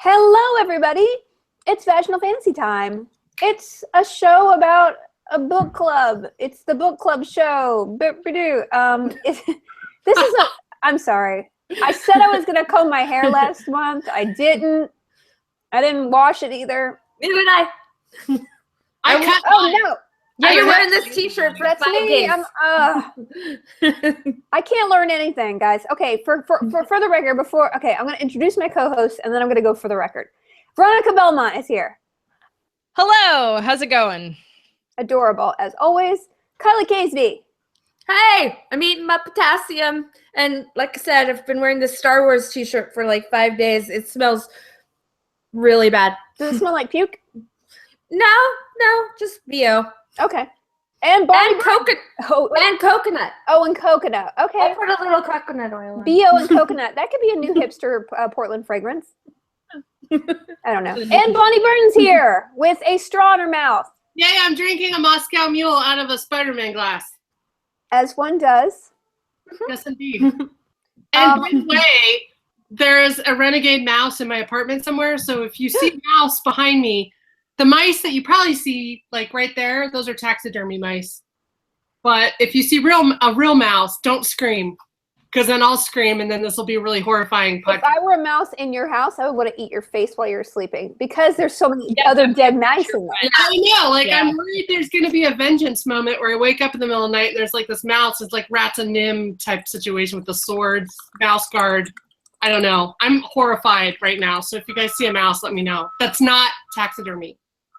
Hello, everybody. It's Vaginal Fantasy time. It's a show about a book club. It's the book club show. I'm sorry. I said I was going to comb my hair last month. I didn't wash it either. Neither did I. No. Yeah, you're wearing this t-shirt for That's 5 me. days. I can't learn anything, guys. Okay, for the record, I'm going to introduce my co-host, and then I'm going to go for the record. Veronica Belmont is here. Hello, how's it going? Adorable, as always. Kylie Caseby. Hey, I'm eating my potassium. And like I said, I've been wearing this Star Wars t-shirt for like 5 days. It smells really bad. Does it smell like puke? No, just BO. Okay. And coconut. Oh, and coconut. Oh, and coconut. Okay. I put a little coconut oil in. BO and coconut. That could be a new hipster Portland fragrance. I don't know. And Bonnie Burton's here with a straw in her mouth. Yeah, I'm drinking a Moscow Mule out of a Spider-Man glass. As one does. Yes, indeed. And by the way, there's a renegade mouse in my apartment somewhere, so if you see a mouse behind me, the mice that you probably see, like right there, those are taxidermy mice. But if you see a real mouse, don't scream, because then I'll scream, and then this will be a really horrifying podcast. If I were a mouse in your house, I would want to eat your face while you're sleeping, because there's so many other dead mice in there. I know, I'm worried there's going to be a vengeance moment where I wake up in the middle of the night and there's like this mouse. It's like Rats and Nim type situation with the swords, mouse guard. I don't know. I'm horrified right now. So if you guys see a mouse, let me know. That's not taxidermy.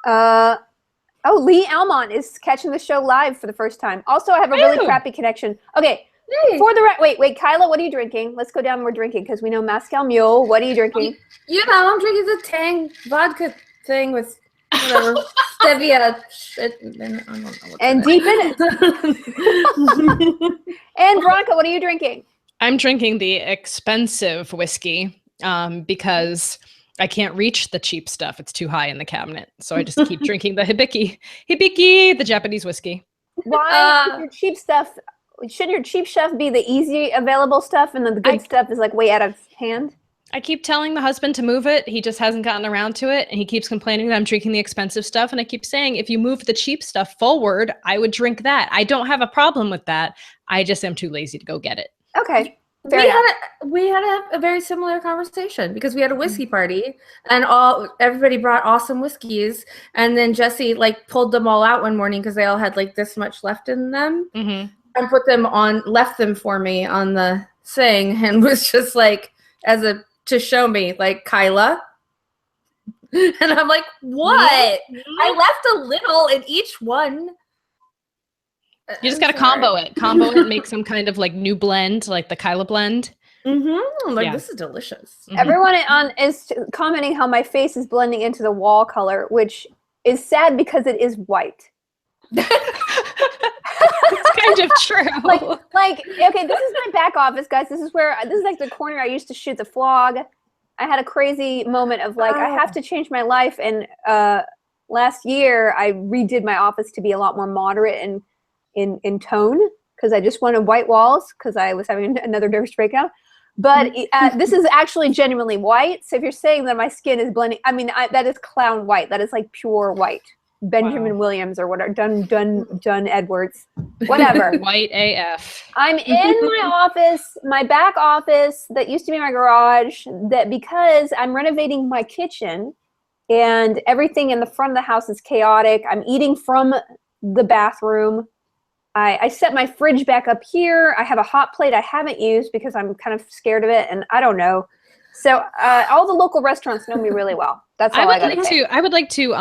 Lee Almont is catching the show live for the first time. Also, I have a really crappy connection. Okay. Hey. Wait, Kyla, what are you drinking? Let's go down. We're drinking because we know Moscow Mule. What are you drinking? I'm drinking the Tang vodka thing with whatever stevia shit. I don't know and deep in it. And Veronica, what are you drinking? I'm drinking the expensive whiskey because I can't reach the cheap stuff. It's too high in the cabinet. So I just keep drinking the Hibiki, the Japanese whiskey. Why your cheap stuff? Shouldn't your cheap stuff be the easy available stuff and then the good stuff is like way out of hand? I keep telling the husband to move it. He just hasn't gotten around to it. And he keeps complaining that I'm drinking the expensive stuff. And I keep saying, if you move the cheap stuff forward, I would drink that. I don't have a problem with that. I just am too lazy to go get it. Okay. We had a very similar conversation because we had a whiskey party and everybody brought awesome whiskeys, and then Jesse pulled them all out one morning because they all had this much left in them, and left them for me on the thing, and was just to show me Kyla, and I'm like, what? I left a little in each one. You just got to combo it and make some kind of new blend, like the Kyla blend. This is delicious. Everyone is commenting how my face is blending into the wall color, which is sad because it is white. It's kind of true. Okay, this is my back office, guys. This is the corner I used to shoot the vlog. I had a crazy moment of I have to change my life, and last year I redid my office to be a lot more moderate and in tone, because I just wanted white walls because I was having another nervous breakdown. But this is actually genuinely white. So if you're saying that my skin is blending, that is clown white. That is pure white. Benjamin Williams or whatever. Dun Edwards. Whatever. White AF. I'm in my office, my back office that used to be my garage, that because I'm renovating my kitchen and everything in the front of the house is chaotic. I'm eating from the bathroom. I set my fridge back up here. I have a hot plate I haven't used because I'm kind of scared of it, and I don't know. So all the local restaurants know me really well. That's all I gotta say. I would like to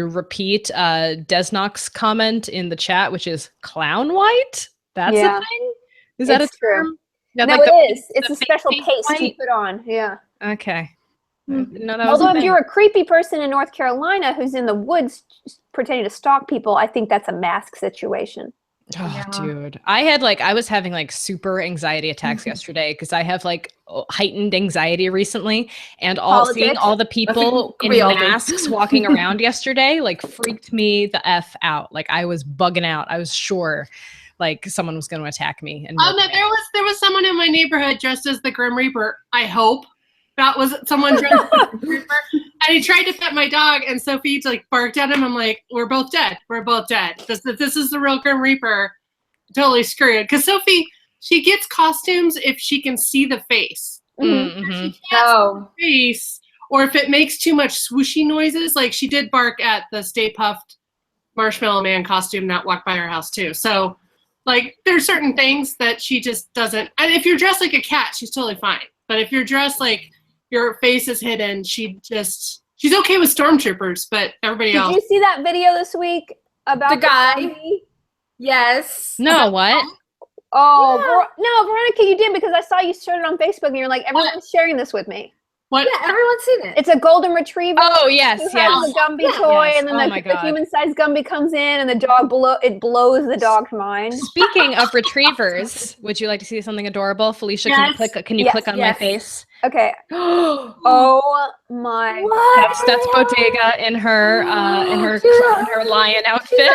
repeat Desnock's comment in the chat, which is clown white. That's a thing. Is that a term? Yeah, no, it is. It's a special paste you put on. Yeah. Okay. Although if you're a creepy person in North Carolina who's in the woods pretending to stalk people, I think that's a mask situation. Oh, dude. I was having super anxiety attacks yesterday because I have heightened anxiety recently, and seeing all the people in masks walking around yesterday freaked me the F out. I was bugging out. I was sure someone was going to attack me. And there was someone in my neighborhood dressed as the Grim Reaper, I hope. That was someone dressed as a Reaper. And he tried to pet my dog, and Sophie like barked at him. I'm like, we're both dead. We're both dead. If this is the real Grim Reaper, totally screwed. Because Sophie, she gets costumes if she can see the face. Mm-hmm. If she can't see the face, or if it makes too much swooshy noises, like she did bark at the Stay Puffed Marshmallow Man costume that walked by her house too. So, like, there's certain things that she just doesn't. And if you're dressed like a cat, she's totally fine. But if you're dressed like your face is hidden, she's okay with stormtroopers, but everybody else. Did you see that video this week about the guy? zombie? Yes. No, what? Oh, no, Veronica, you did, because I saw you shared it on Facebook, and you're like, everyone's sharing this with me. What? Yeah, everyone's seen it. It's a golden retriever. Oh, yes, who has a Gumby toy, Yes. and then Oh my the God. human-sized Gumby comes in, and the dog blows the dog's mind. Speaking of retrievers, would you like to see something adorable? Felicia, Yes. can you click on my face? Okay. Oh my. That's Bottega in her lion outfit. She's a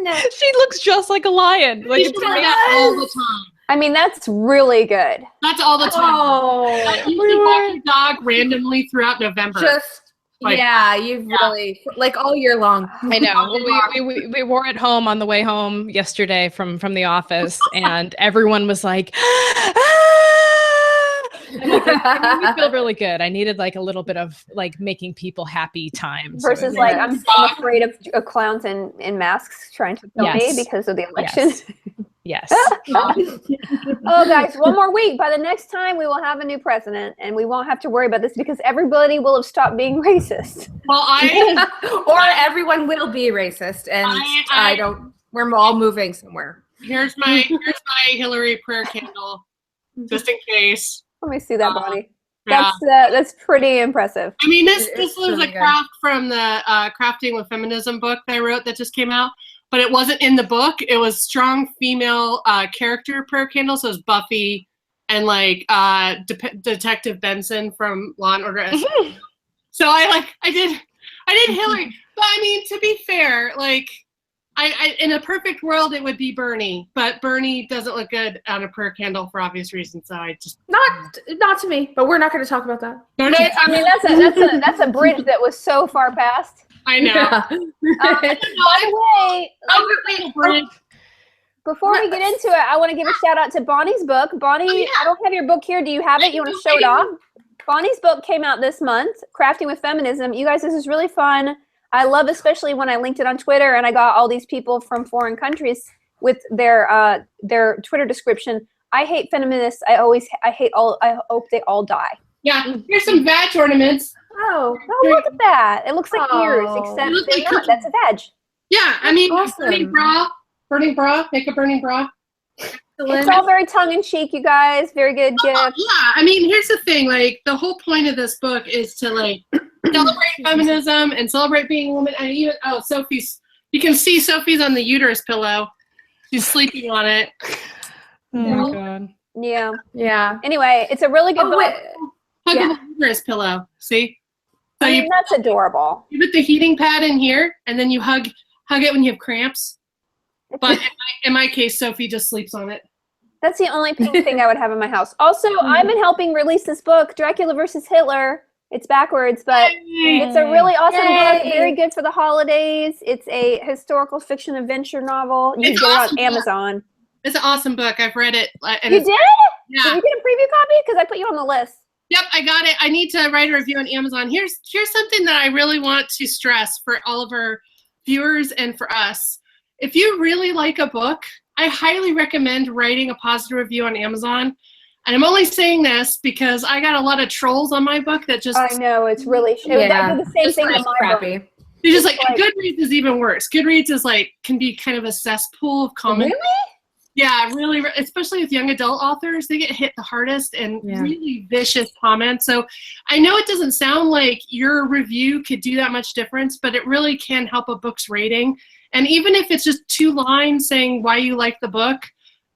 lion. She looks just like a lion. Like She's it's doing amazing. that all the time. I mean, that's really good. That's all the time. Oh, You can walk your dog randomly throughout November. just Like- you've really like all year long. I know. We wore it home on the way home yesterday from the office, and everyone was like, it made me feel really good. I needed like a little bit of like making people happy time. So Versus it- like, I'm afraid of clowns in masks trying to kill me Yes. because of the election. Yes. Oh, guys, one more week. By the next time, we will have a new president, and we won't have to worry about this because everybody will have stopped being racist. Well, Or everyone will be racist, and I don't. We're all moving somewhere. here's my Hillary prayer candle, just in case. Let me see that, Bonnie. Yeah. That's pretty impressive. I mean, this It's was really a good. craft from the Crafting with Feminism book that I wrote that just came out, but it wasn't in the book. It was strong female character prayer candles. So it was Buffy and like Detective Benson from Law and Order. So I did Hillary, but I mean, to be fair, like I in a perfect world it would be Bernie, but Bernie doesn't look good on a prayer candle for obvious reasons. So I just Not to me, but we're not going to talk about that. I mean, that's a bridge that was so far past. I know. By the way, before we get into it, I want to give a shout out to Bonnie's book. Bonnie, I don't have your book here. Do you have it? You want to show it off? Bonnie's book came out this month, Crafting with Feminism. You guys, this is really fun. I love, especially when I linked it on Twitter and I got all these people from foreign countries with their Twitter description. I hate feminists. I hope they all die. Yeah, here's some badge ornaments. Oh, Look at that. It looks like ears, except Look they're like not. That's a veg. Yeah, I mean, Awesome. burning bra, make a burning bra. It's all very tongue-in-cheek, you guys. Very good gift. Yeah, I mean, here's the thing. Like, the whole point of this book is to like celebrate feminism and celebrate being a woman. And even Sophie's. You can see Sophie's on the uterus pillow. She's sleeping on it. Oh my God. Yeah. yeah. Anyway, it's a really good book. Hug Yeah. the uterus pillow. See? So I mean, that's adorable. you put the heating pad in here, and then you hug it when you have cramps. But in my case, Sophie just sleeps on it. That's the only pink thing I would have in my house. Also, I've been helping release this book, Dracula versus Hitler. It's backwards, but it's a really awesome book. Yay. Very good for the holidays. It's a historical fiction adventure novel. You can It's get it on awesome. Amazon. It's an awesome book. I've read it. And You did? Did Yeah. you get a preview copy? Because I put you on the list. Yep, I got it. I need to write a review on Amazon. Here's something that I really want to stress for all of our viewers and for us. If you really like a book, I highly recommend writing a positive review on Amazon. And I'm only saying this because I got a lot of trolls on my book that just I know, it's really I did the same Just thing like on my crappy. book. they're just like like- Goodreads is even worse. Goodreads is like can be kind of a cesspool of comments. Really? Yeah, really, especially with young adult authors, they get hit the hardest and Yeah. really vicious comments. So I know it doesn't sound like your review could do that much difference, but it really can help a book's rating. And even if it's just 2 lines saying why you like the book,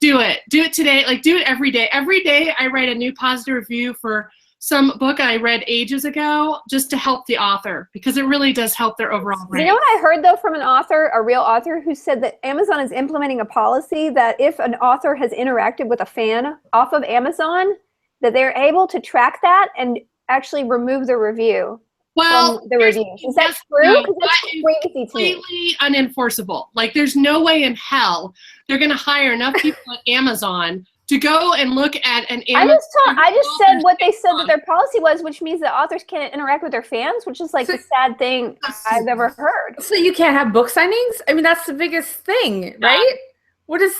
do it. Do it today. Like, do it every day. Every day I write a new positive review for some book I read ages ago just to help the author because it really does help their overall You rating. know what I heard, though, from an author, a real author, who said that Amazon is implementing a policy that if an author has interacted with a fan off of Amazon, that they're able to track that and actually remove the review from the reviews. Is that true? Because that's crazy to me. Completely unenforceable. Like, there's no way in hell they're going to hire enough people at Amazon to go and look at an Amazon. I just said what they said that their policy was, which means that authors can't interact with their fans, which is like the sad thing I've ever heard. So you can't have book signings? I mean, that's the biggest thing, right?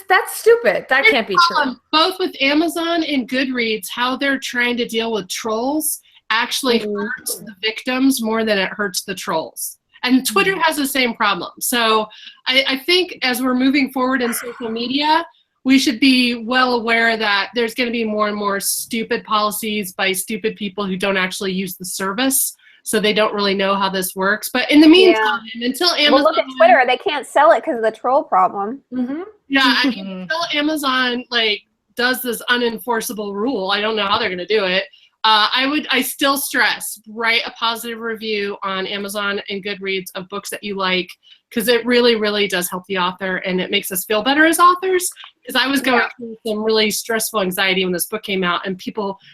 That's stupid. That can't be true. Both with Amazon and Goodreads, how they're trying to deal with trolls actually hurts the victims more than it hurts the trolls. And Twitter has the same problem. So I think as we're moving forward in social media, we should be well aware that there's going to be more and more stupid policies by stupid people who don't actually use the service. So they don't really know how this works. But in the meantime, until Amazon... Well, look at Twitter. They can't sell it because of the troll problem. Yeah, I mean, until Amazon, like, does this unenforceable rule, I don't know how they're going to do it. I still stress, write a positive review on Amazon and Goodreads of books that you like, because it really, really does help the author, and it makes us feel better as authors. Because I was going through some really stressful anxiety when this book came out, and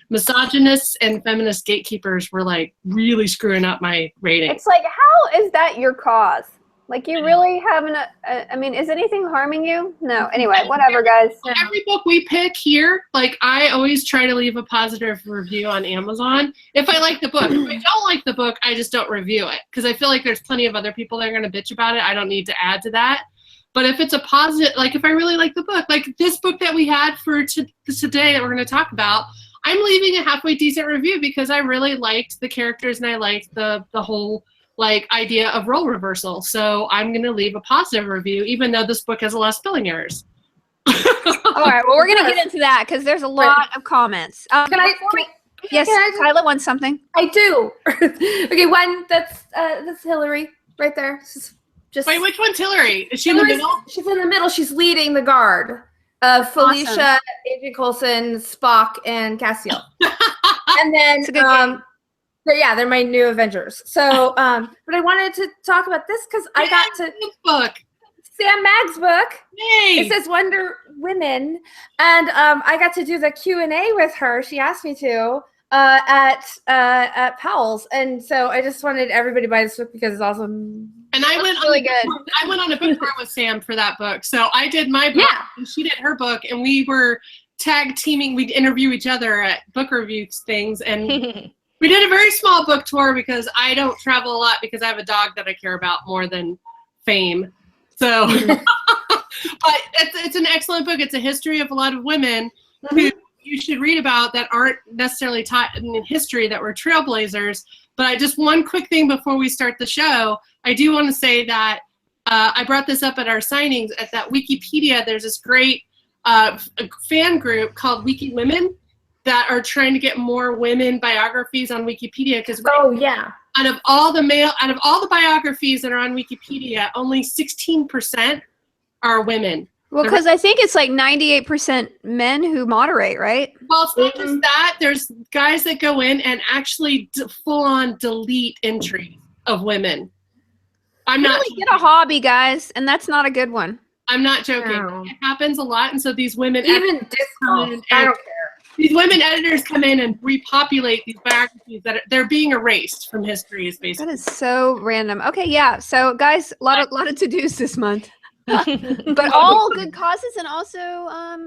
misogynists and feminist gatekeepers were like really screwing up my rating. It's like, how is that your cause? Like, you really haven't, I mean, is anything harming you? No. Anyway, whatever, guys. Every book we pick here, like, I always try to leave a positive review on Amazon if I like the book. If I don't like the book, I just don't review it, because I feel like there's plenty of other people that are going to bitch about it. I don't need to add to that. But if it's a positive, like, if I really like the book, like this book that we had for today that we're going to talk about, I'm leaving a halfway decent review because I really liked the characters and I liked the whole like idea of role reversal. So I'm going to leave a positive review, even though this book has a lot of spelling errors. All right. Well, we're going to get into that because there's a lot of comments. Yes, Kyla wants something. I do. Okay, one that's Hillary right there. Just wait, which one's Hillary? Is she in the middle? She's in the middle. She's leading the guard. Felicia, Agent Coulson, Spock, and Cassiel. And then they're my new Avengers. So, but I wanted to talk about this because I got to book. Sam Mag's book. Yay. It says Wonder Women, and I got to do the Q&A with her. She asked me to at Powell's, and so I just wanted everybody to buy this book because it's awesome. And I went really good. I went on a book tour with Sam for that book. So I did my book, and she did her book, and we were tag teaming. We'd interview each other at book review things, and we did a very small book tour because I don't travel a lot because I have a dog that I care about more than fame. So, but it's an excellent book. It's a history of a lot of women who you should read about that aren't necessarily taught in history, that were trailblazers. But one quick thing before we start the show, I do want to say that I brought this up at our signings at that Wikipedia. There's this great fan group called Wiki Women that are trying to get more women biographies on Wikipedia. Because out of all the biographies that are on Wikipedia, only 16% are women. Well, because I think it's like 98% men who moderate, right? Well, it's not just that. There's guys that go in and actually full-on delete entries of women. I'm not really get a hobby, guys, and that's not a good one. I'm not joking. No. It happens a lot, and so these women I don't care. These women editors come in and repopulate these biographies that they're being erased from history. Is basically that is so random. Okay, yeah. So, guys, a lot of to-dos this month. But all good causes and also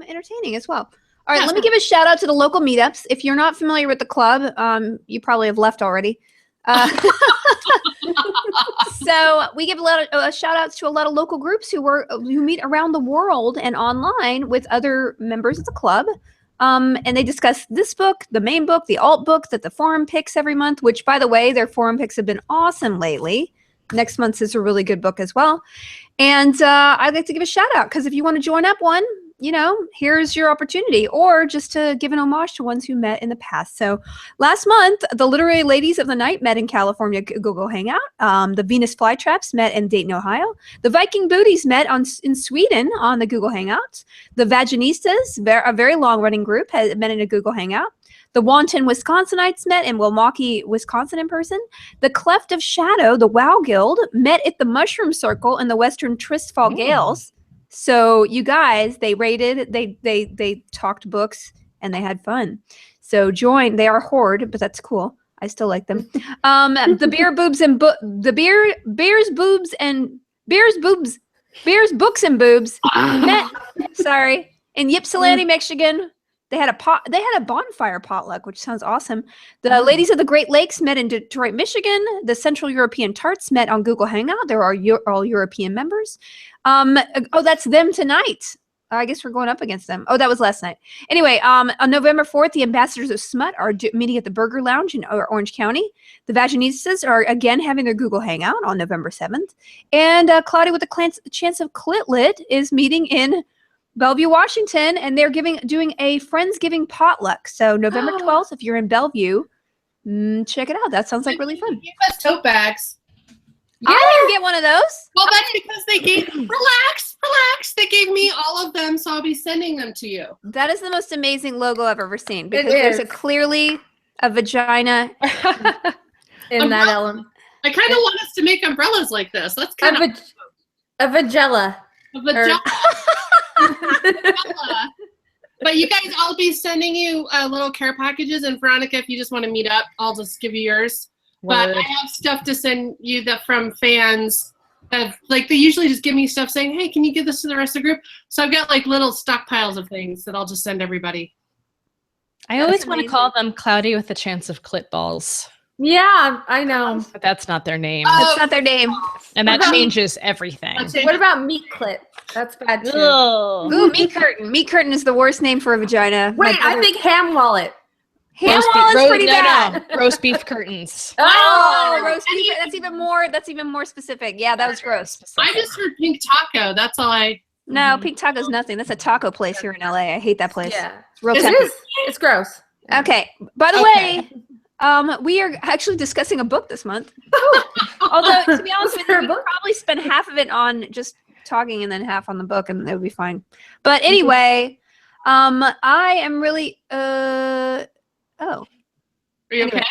entertaining as well. All right, let me give a shout out to the local meetups. If you're not familiar with the club, you probably have left already. So we give a lot of shout outs to a lot of local groups who meet around the world and online with other members of the club. And they discuss this book, the main book, the alt book that the forum picks every month, which, by the way, their forum picks have been awesome lately. Next month's is a really good book as well. And I'd like to give a shout out because if you want to join up one, here's your opportunity, or just to give an homage to ones who met in the past. So last month, the Literary Ladies of the Night met in California Google Hangout. The Venus Flytraps met in Dayton, Ohio. The Viking Booties met in Sweden on the Google Hangout. The Vaginistas, a very long-running group, met in a Google Hangout. The Wanton Wisconsinites met in Milwaukee, Wisconsin in person. The Cleft of Shadow, the WoW Guild, met at the Mushroom Circle in the Western Tristfall Gales. So you guys, they rated, they talked books, and they had fun. So join. They are a horde, but that's cool. I still like them. The beer boobs and beers books and boobs met. Sorry, in Ypsilanti, Michigan. They had a bonfire potluck, which sounds awesome. The ladies of the Great Lakes met in Detroit, Michigan. The Central European Tarts met on Google Hangout. There are all European members. That's them tonight. I guess we're going up against them. Oh, that was last night. Anyway, on November 4th, the Ambassadors of Smut are meeting at the Burger Lounge in Orange County. The Vaginistas are again having their Google Hangout on November 7th. And Cloudy with a Chance of Clitlet is meeting in Bellevue, Washington, and they're doing a Friendsgiving potluck. So November 12th, if you're in Bellevue, check it out. That sounds like really fun. Give us tote bags. I didn't get one of those. Well, that's because they gave relax. They gave me all of them, so I'll be sending them to you. That is the most amazing logo I've ever seen because there's clearly a vagina in that element. I kind of want us to make umbrellas like this. That's kind of a vagella. A vagella. But you guys, I'll be sending you little care packages, and Veronica, if you just want to meet up, I'll just give you yours. But I have stuff to send you from fans. They usually just give me stuff saying, hey, can you give this to the rest of the group? So I've got little stockpiles of things that I'll just send everybody. I always want to call them Cloudy with a Chance of Clit Balls. Yeah, I know. But that's not their name. That's not their name. And that changes everything. What about Meat Clit? That's bad too. Ooh, Meat Curtain. Meat Curtain is the worst name for a vagina. Wait, I think Ham Wallet. Ham Wallet's pretty bad. No. Roast beef curtains. Roast beef. That's even more specific. Yeah, that was gross. I just heard Pink Taco. That's all I. No, Pink Taco's nothing. That's a taco place here in LA. I hate that place. Yeah, it's real tempting. It's gross. Okay. By the way, we are actually discussing a book this month. Although, to be honest with you, we could probably spend half of it on just talking and then half on the book, and it would be fine. But anyway, I am really Are you okay?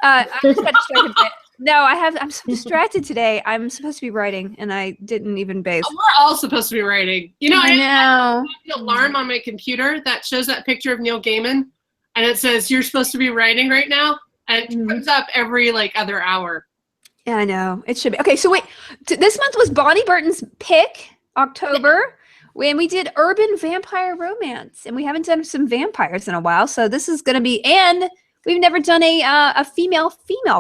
I just got distracted. No, I'm so distracted today. I'm supposed to be writing, and I didn't even bathe. We're all supposed to be writing. You know, I know. I have an alarm on my computer that shows that picture of Neil Gaiman, and it says, you're supposed to be writing right now, and it comes up every, other hour. Yeah, I know. It should be. Okay, so wait. This month was Bonnie Burton's pick, October, when we did urban vampire romance, and we haven't done some vampires in a while, so this is going to be, and we've never done a female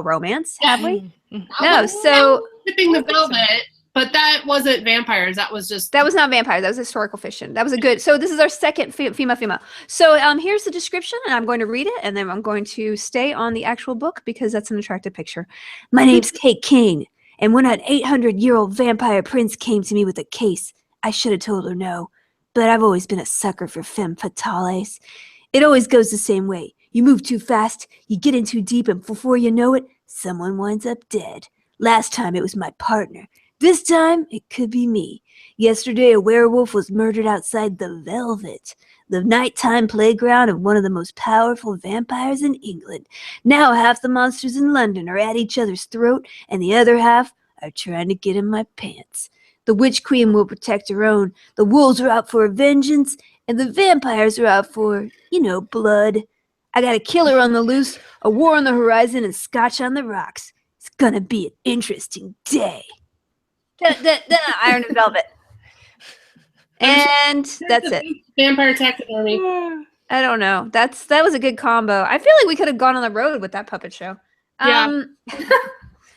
romance, have we? No, so Tipping the Velvet, but that wasn't vampires. That was not vampires. That was historical fiction. That was a good. So this is our second female. So here's the description, and I'm going to read it, and then I'm going to stay on the actual book because that's an attractive picture. My name's Kate Kane, and when an 800-year-old vampire prince came to me with a case, I should have told her no, but I've always been a sucker for femme fatales. It always goes the same way. You move too fast, you get in too deep, and before you know it, someone winds up dead. Last time it was my partner. This time, it could be me. Yesterday, a werewolf was murdered outside the Velvet, the nighttime playground of one of the most powerful vampires in England. Now half the monsters in London are at each other's throat, and the other half are trying to get in my pants. The Witch Queen will protect her own. The wolves are out for vengeance, and the vampires are out for, blood. I got a killer on the loose, a war on the horizon, and scotch on the rocks. It's gonna be an interesting day. Iron and Velvet. And that's it. Vampire Taxidermy. I don't know. That was a good combo. I feel like we could have gone on the road with that puppet show. Yeah.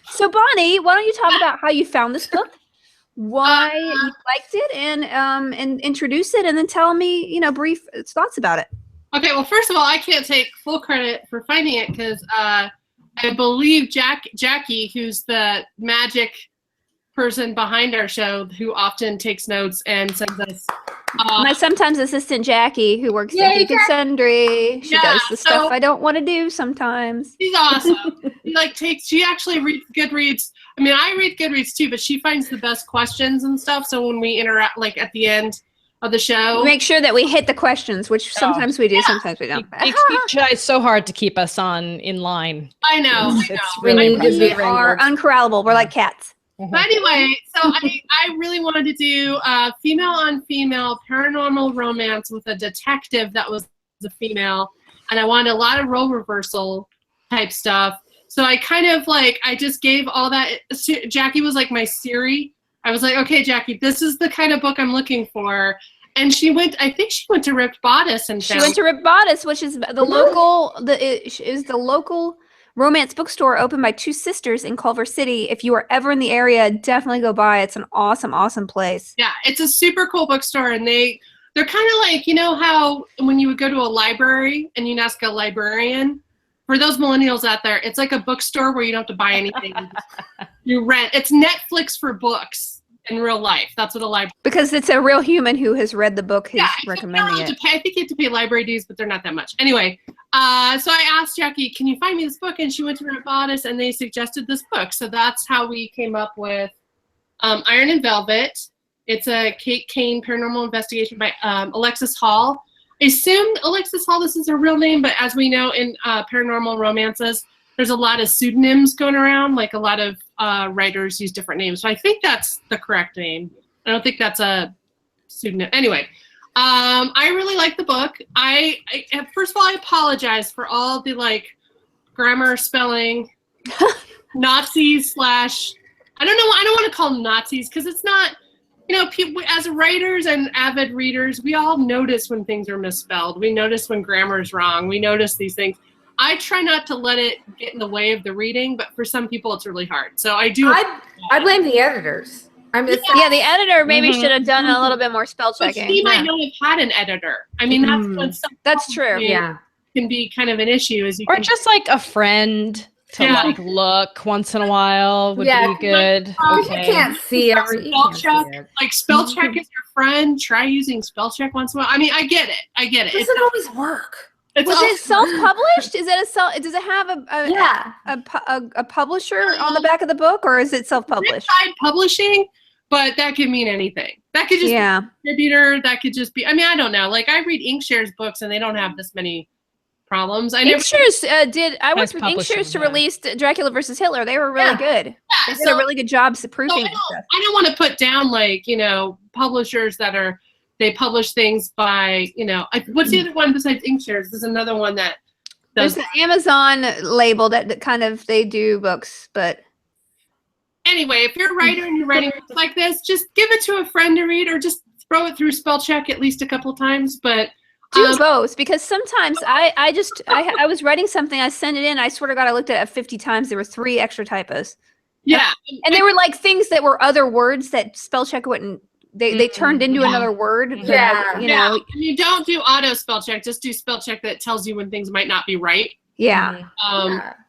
So Bonnie, why don't you talk about how you found this book? Why you liked it, and introduce it, and then tell me, brief thoughts about it. Okay, well, first of all, I can't take full credit for finding it because I believe Jackie, who's the magic person behind our show, who often takes notes and sends us. My sometimes assistant Jackie, who works at Geek and Sundry. She does the stuff I don't want to do sometimes. She's awesome. She actually reads Goodreads. I mean, I read Goodreads too, but she finds the best questions and stuff. So when we interact, at the end of the show, we make sure that we hit the questions, which sometimes we do, sometimes we don't. He tries so hard to keep us in line. I know. We are uncorrallable. We're like cats. But anyway, so I really wanted to do female on female paranormal romance with a detective that was a female. and I wanted a lot of role reversal type stuff. So I kind of like, I just gave all that. Jackie was like my Siri. I was like, okay, Jackie, this is the kind of book I'm looking for. And I think she went to Ripped Bodice and she went to Ripped Bodice, which is the local romance bookstore opened by two sisters in Culver City. If you are ever in the area, definitely go by. It's an awesome place. Yeah, it's a super cool bookstore, and they're kind of like, you know how when you would go to a library and you'd ask a librarian, for those millennials out there, it's like a bookstore where you don't have to buy anything. You rent. It's Netflix for books in real life. That's what a library. Because it's a real human who has read the book who's recommending it. I think you have to pay library dues, but they're not that much. Anyway, so I asked Jackie, can you find me this book? And she went to Ripped Bodice, and they suggested this book. So that's how we came up with Iron and Velvet. It's a Kate Kane paranormal investigation by Alexis Hall. I assume Alexis Hall, this is her real name, but as we know in paranormal romances, there's a lot of pseudonyms going around, like a lot of writers use different names. So I think that's the correct name. I don't think that's a pseudonym. Anyway, I really like the book. I first of all, I apologize for all the like grammar, spelling, Nazis / I don't know. I don't want to call them Nazis because it's not. You know, people, as writers and avid readers, we all notice when things are misspelled. We notice when grammar is wrong. We notice these things. I try not to let it get in the way of the reading, but for some people, it's really hard. So I do. I blame the editors. The editor maybe should have done a little bit more spell checking. He might not have had an editor. I mean, that's true. Yeah, can be kind of an issue. Or just like a friend. To like look once in a while would be good. Okay. You can't see every spell check. Like spell check is your friend. Try using spell check once in a while. I mean, I get it. It doesn't always work. Was it self-published? Is it does it have a publisher on the back of the book, or is it self-published? Riptide Publishing, but that could mean anything. That could just be a distributor. That could just be. I mean, I don't know. Like I read Inkshare's books, and they don't have this many problems. Inkshare's I worked with Inkshare's to release Dracula versus Hitler. They were really good. They did a really good job proofing stuff. I don't want to put down like, you know, publishers that they publish things by, you know, what's the other one besides Inkshares? There's another one that there's the Amazon label that kind of they do books, but anyway, if you're a writer and you're writing books like this, just give it to a friend to read or just throw it through spell check at least a couple of times, but do both, because sometimes I was writing something, I sent it in, I swear to God, I looked at it 50 times, there were 3 extra typos. Yeah. And they were like things that were other words that spell check wouldn't, they turned into another word. Yeah. You know. And you don't do auto spell check, just do spell check that tells you when things might not be right. Yeah.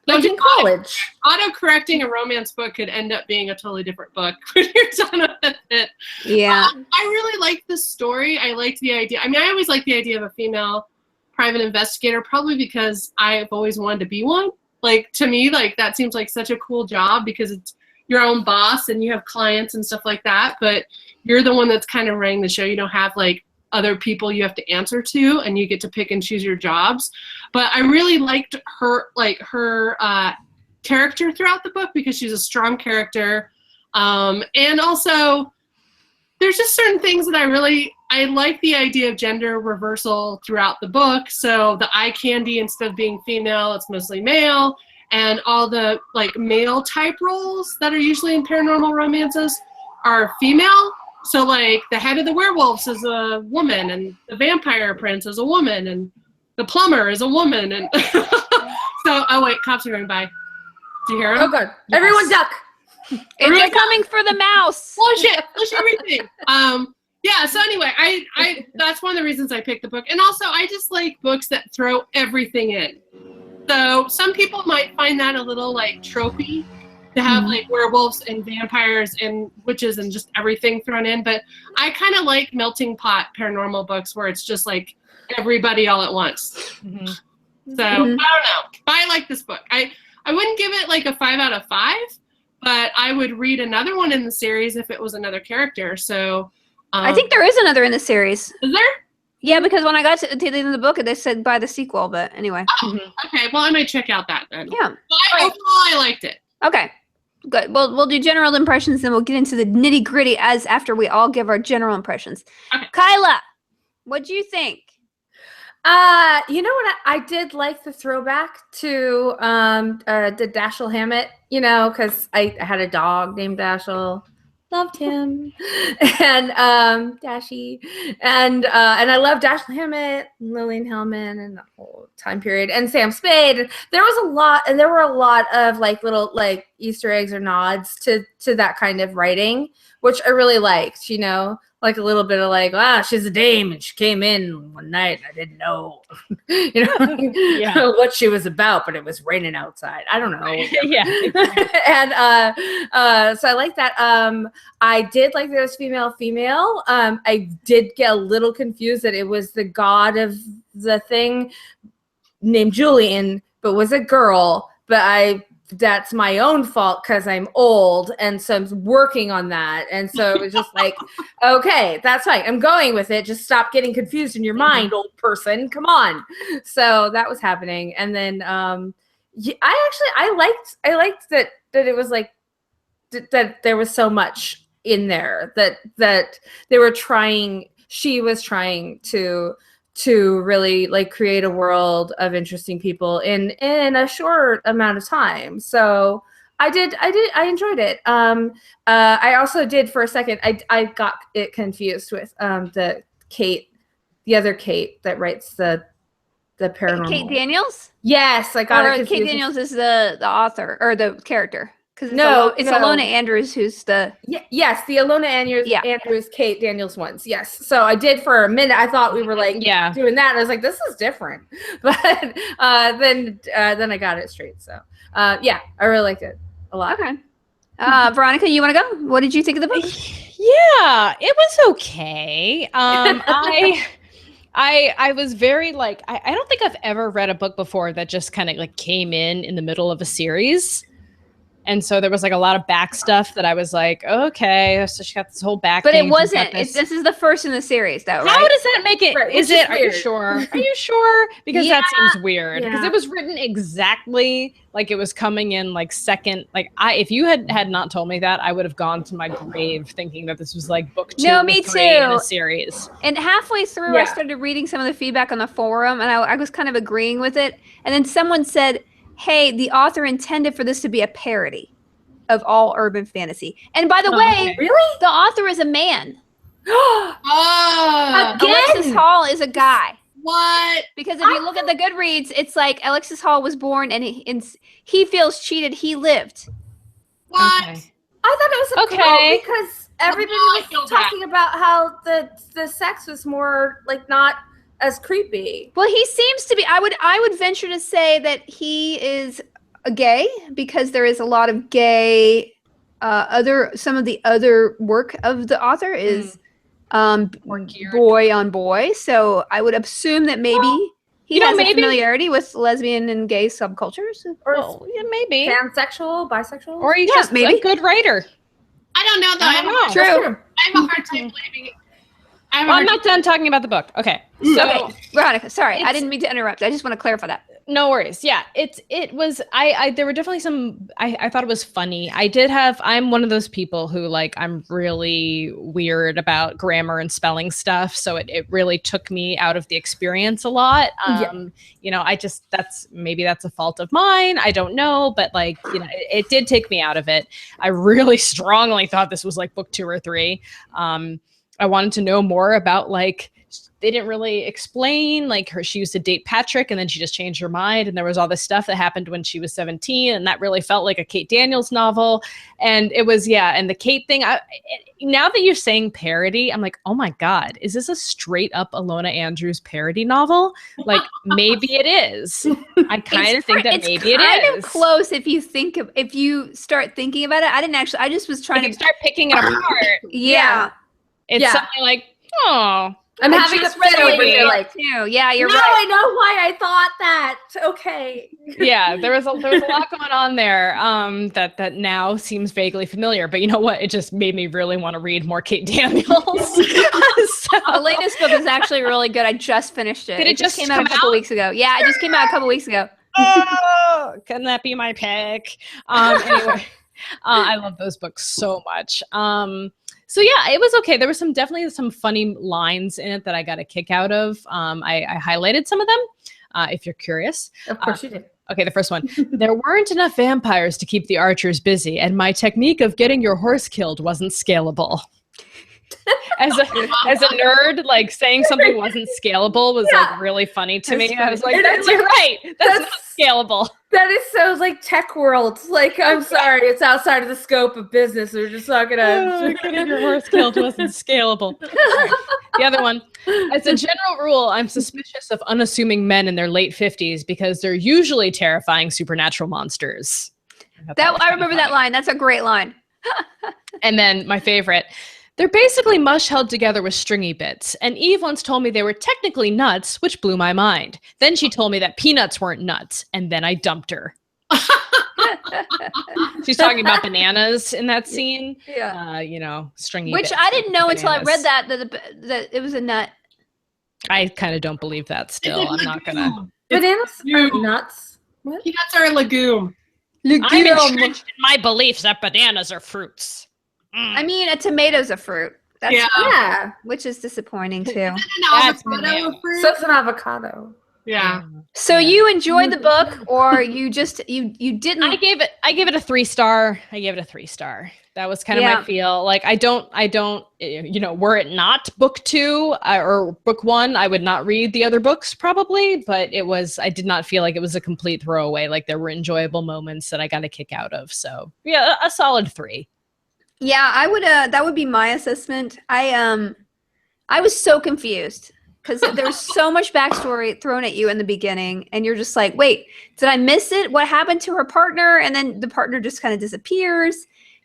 Like in college. Auto-correcting a romance book could end up being a totally different book when you're done with it. Yeah. I really liked the story. I liked the idea. I mean, I always liked the idea of a female private investigator, probably because I've always wanted to be one. Like, to me, like, that seems like such a cool job because it's your own boss and you have clients and stuff like that, but you're the one that's kind of running the show. You don't have, like, other people you have to answer to, and you get to pick and choose your jobs. But I really liked her character throughout the book because she's a strong character. And also, there's just certain things that I like the idea of gender reversal throughout the book. So the eye candy, instead of being female, it's mostly male. And all the like male type roles that are usually in paranormal romances are female. So like the head of the werewolves is a woman, and the vampire prince is a woman, and the plumber is a woman. And so, oh wait, cops are going by. Do you hear them? Oh good. Yes. Everyone duck. They're coming for the mouse. Bullshit everything. Yeah, so anyway, I that's one of the reasons I picked the book. And also I just like books that throw everything in. So some people might find that a little like tropey to have like werewolves and vampires and witches and just everything thrown in. But I kind of like melting pot paranormal books where it's just like everybody all at once. Mm-hmm. So I don't know. But I like this book. I wouldn't give it like a 5 out of 5, but I would read another one in the series if it was another character. So I think there is another in the series. Is there? Yeah, because when I got to the end of the book, they said buy the sequel. But anyway. Oh, okay. Well, I might check out that then. Yeah. But overall, I liked it. Okay. Good. Well, we'll do general impressions, then we'll get into the nitty gritty after we all give our general impressions. Okay. Kyla, what do you think? You know what? I did like the throwback to the Dashiell Hammett, because I had a dog named Dashiell. Loved him. And Dashy. And I love Dashiell Hammett, Lillian Hellman, and that whole time period. And Sam Spade. There were a lot of like little like Easter eggs or nods to that kind of writing, which I really liked, like a little bit of like, she's a dame and she came in one night and I didn't know, what she was about, but it was raining outside. I don't know. Yeah. And so I like that. I did like there was female. I did get a little confused that it was the god of the thing named Julian, but was a girl. But that's my own fault because I'm old, and so I'm working on that. And so it was just like, okay, that's fine. I'm going with it. Just stop getting confused in your mind, old person. Come on. So that was happening. And then I liked that it was like that there was so much in there that she was trying to really like create a world of interesting people in a short amount of time. So I enjoyed it. I also did for a second, I got it confused with the other Kate that writes the paranormal. Kate Daniels? Yes, I got it confused. Kate Daniels is the author or the character. Because it's Alona Andrews who's the... Yes, the Alona Andrews, Kate Daniels ones. Yes. So I did for a minute. I thought we were like doing that. And I was like, this is different. But then I got it straight. So I really liked it a lot. Okay. Veronica, you want to go? What did you think of the book? Yeah, it was okay. I was very like, I don't think I've ever read a book before that just kind of like came in the middle of a series. And so there was like a lot of back stuff that I was like, okay, so she got this whole back. But it wasn't. This is the first in the series, though, right? How does that make it? Right, Is it? Are you sure? Are you sure? Because that seems weird. Yeah. Because it was written exactly like it was coming in like second. Like if you had not told me that, I would have gone to my grave thinking that this was like book 2 or 3 in a series. And halfway through, I started reading some of the feedback on the forum, and I was kind of agreeing with it. And then someone said, hey, the author intended for this to be a parody of all urban fantasy. And by the way, really? The author is a man. Again? Alexis Hall is a guy. What? Because if you look at the Goodreads, it's like Alexis Hall was born and he feels cheated. He lived. What? Okay. I thought it was a girl because everybody was talking about how the sex was more like not as creepy. Well, he seems to be. I would venture to say that he is a gay because there is a lot of gay. Some of the other work of the author is boy on boy. So I would assume that maybe he has a familiarity with lesbian and gay subcultures, or maybe pansexual, bisexual, or he's just maybe a good writer. I don't know though. I don't know. True. I have a hard time believing it. I'm not done talking about the book. Okay. So, okay. Veronica, sorry. I didn't mean to interrupt. I just want to clarify that. No worries. Yeah. It was, there were definitely some, I thought it was funny. I'm one of those people who like, I'm really weird about grammar and spelling stuff. So it really took me out of the experience a lot. That's a fault of mine. I don't know, but like, it did take me out of it. I really strongly thought this was like book 2 or 3. I wanted to know more about like, they didn't really explain like she used to date Patrick and then she just changed her mind. And there was all this stuff that happened when she was 17. And that really felt like a Kate Daniels novel. And it was, and the Kate thing, now that you're saying parody, I'm like, oh my God, is this a straight up Alona Andrews parody novel? Like maybe it is. I kind of think that maybe it is. It's kind of close if you start thinking about it. I just was trying to start picking it apart. Yeah. It's something like, oh, I'm having a fit over here, like, too. Yeah, you're right. I know why I thought that. Okay. Yeah, there was a lot going on there that now seems vaguely familiar. But you know what? It just made me really want to read more Kate Daniels. The latest book is actually really good. I just finished it. It just came out a couple weeks ago. Yeah, it just came out a couple weeks ago. Oh, can that be my pick? Anyway, I love those books so much. So yeah, it was okay. There was definitely some funny lines in it that I got a kick out of. I highlighted some of them, if you're curious. Of course you did. Okay, the first one. There weren't enough vampires to keep the archers busy, and my technique of getting your horse killed wasn't scalable. As a nerd, like saying something wasn't scalable was like really funny to me. I was like, you're right. That's not scalable. That is so like tech world. Like, I'm sorry, it's outside of the scope of business. We're just not gonna. Getting your horse killed wasn't scalable. Right. The other one. As a general rule, I'm suspicious of unassuming men in their late 50s because they're usually terrifying supernatural monsters. I remember that line. That's a great line. And then my favorite. They're basically mush held together with stringy bits. And Eve once told me they were technically nuts, which blew my mind. Then she told me that peanuts weren't nuts, and then I dumped her. She's talking about bananas in that scene. Yeah. Stringy which bits. I didn't know until I read bananas. that it was a nut. I kind of don't believe that still. I'm not going to. Bananas are nuts. What? Peanuts are a legume. I'm entrenched in my beliefs that bananas are fruits. I mean, a tomato's a fruit. That's Yeah. which is disappointing too. An That's avocado banana. fruit? So it's an avocado. Yeah. So you enjoyed the book, or you just you didn't? I gave it a 3-star. That was kind of my feel. Like I don't, were it not book 2 or book 1, I would not read the other books probably, but I did not feel like it was a complete throwaway. Like there were enjoyable moments that I got a kick out of. So yeah, a solid 3. Yeah, I would. That would be my assessment. I was so confused because there's so much backstory thrown at you in the beginning, and you're just like, wait, did I miss it? What happened to her partner? And then the partner just kind of disappears,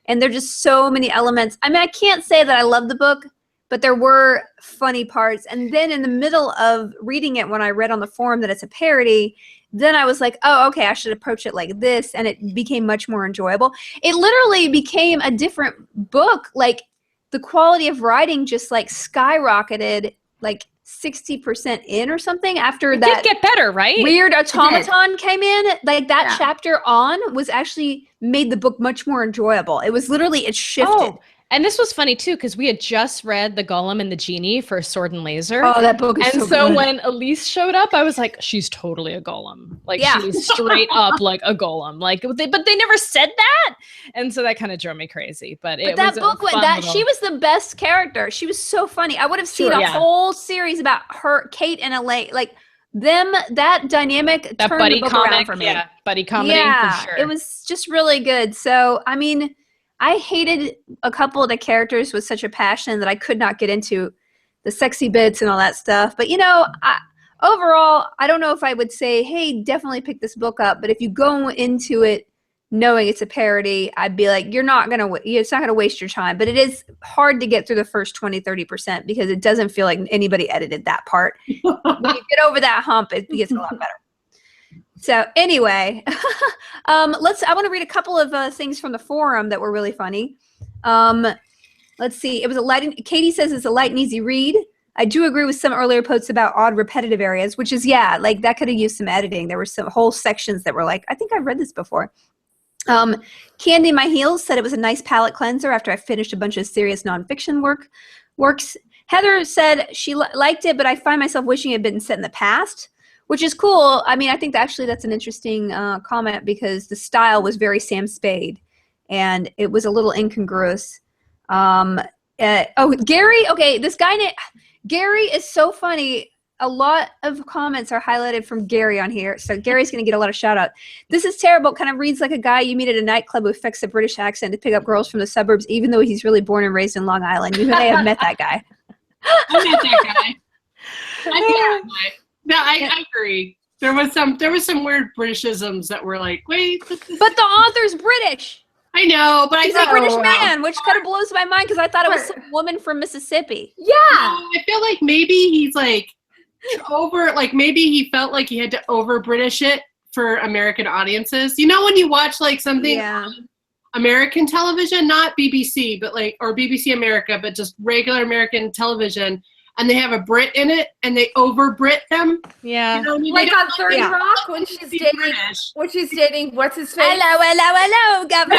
and there's just so many elements. I mean, I can't say that I love the book, but there were funny parts. And then in the middle of reading it, when I read on the forum that it's a parody, then I was like, oh, okay, I should approach it like this. And it became much more enjoyable. It literally became a different book. Like the quality of writing just like skyrocketed like 60% in or something after It that did get better, right? weird automaton came in. Like that chapter on was actually made the book much more enjoyable. It was literally, it shifted. Oh, and this was funny too, because we had just read The Golem and the Genie for Sword and Laser. Oh, that book is and so good. When Elise showed up, I was like, she's totally a golem. Like she's straight up like a golem. Like, but they never said that, and so that kind of drove me crazy. But that book went that she was the best character. She was so funny. I would have seen a whole series about her, Kate and Elaine, like them. That dynamic, that turned buddy the book comic around for me. Yeah, buddy comedy. Yeah, for sure. It was just really good. So I mean, I hated a couple of the characters with such a passion that I could not get into the sexy bits and all that stuff. But, overall, I don't know if I would say, hey, definitely pick this book up. But if you go into it knowing it's a parody, I'd be like, it's not going to waste your time. But it is hard to get through the first 20, 30% because it doesn't feel like anybody edited that part. When you get over that hump, it gets a lot better. So anyway, I want to read a couple of things from the forum that were really funny. Let's see. It was Katie says it's a light and easy read. I do agree with some earlier posts about odd repetitive areas, which is, like that could have used some editing. There were some whole sections that were like, I think I've read this before. Candy My Heels said it was a nice palate cleanser after I finished a bunch of serious nonfiction works. Heather said she liked it, but I find myself wishing it had been set in the past. Which is cool. I mean, I think that's an interesting comment because the style was very Sam Spade, and it was a little incongruous. Gary. Okay, this guy named Gary is so funny. A lot of comments are highlighted from Gary on here, so Gary's going to get a lot of shout out. This is terrible. Kind of reads like a guy you meet at a nightclub who affects a British accent to pick up girls from the suburbs, even though he's really born and raised in Long Island. You may have met that guy. I met that guy. No, I agree. There was some weird Britishisms that were like, wait. But the author's British. I know, but he's a British man, which kind of blows my mind because I thought it was some woman from Mississippi. Yeah. I feel like maybe he's like maybe he felt like he had to over British it for American audiences. You know when you watch like something on American television, not BBC, but or BBC America, but just regular American television. and they have a Brit in it, and they over Brit them. Yeah. You know what I mean? Like They don't on 30 yeah. Rock when she's be dating British. what's his face? Hello, governor.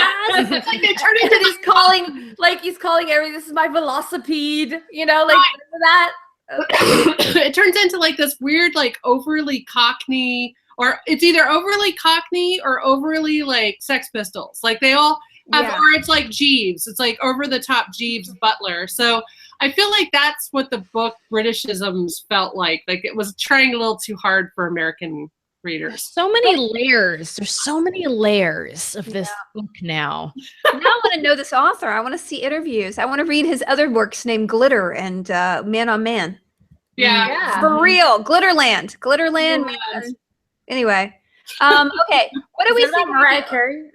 It's like they turn into And he's calling every this is my velocipede, you know, like that. it turns into like this weird, like overly Cockney, or it's either overly Cockney or overly like Sex Pistols. Like they all have, Yeah. or it's like Jeeves. It's like over the top Jeeves Butler. So I feel like that's what the book Britishisms felt like. Like it was trying a little too hard for American readers. So many layers. There's so many layers of this book now. Now I want to know this author. I want to see interviews. I want to read his other works named Glitter and Man on Man. Yeah. For real. Glitterland. Man. Anyway. Okay. What do we think? Mariah Carey?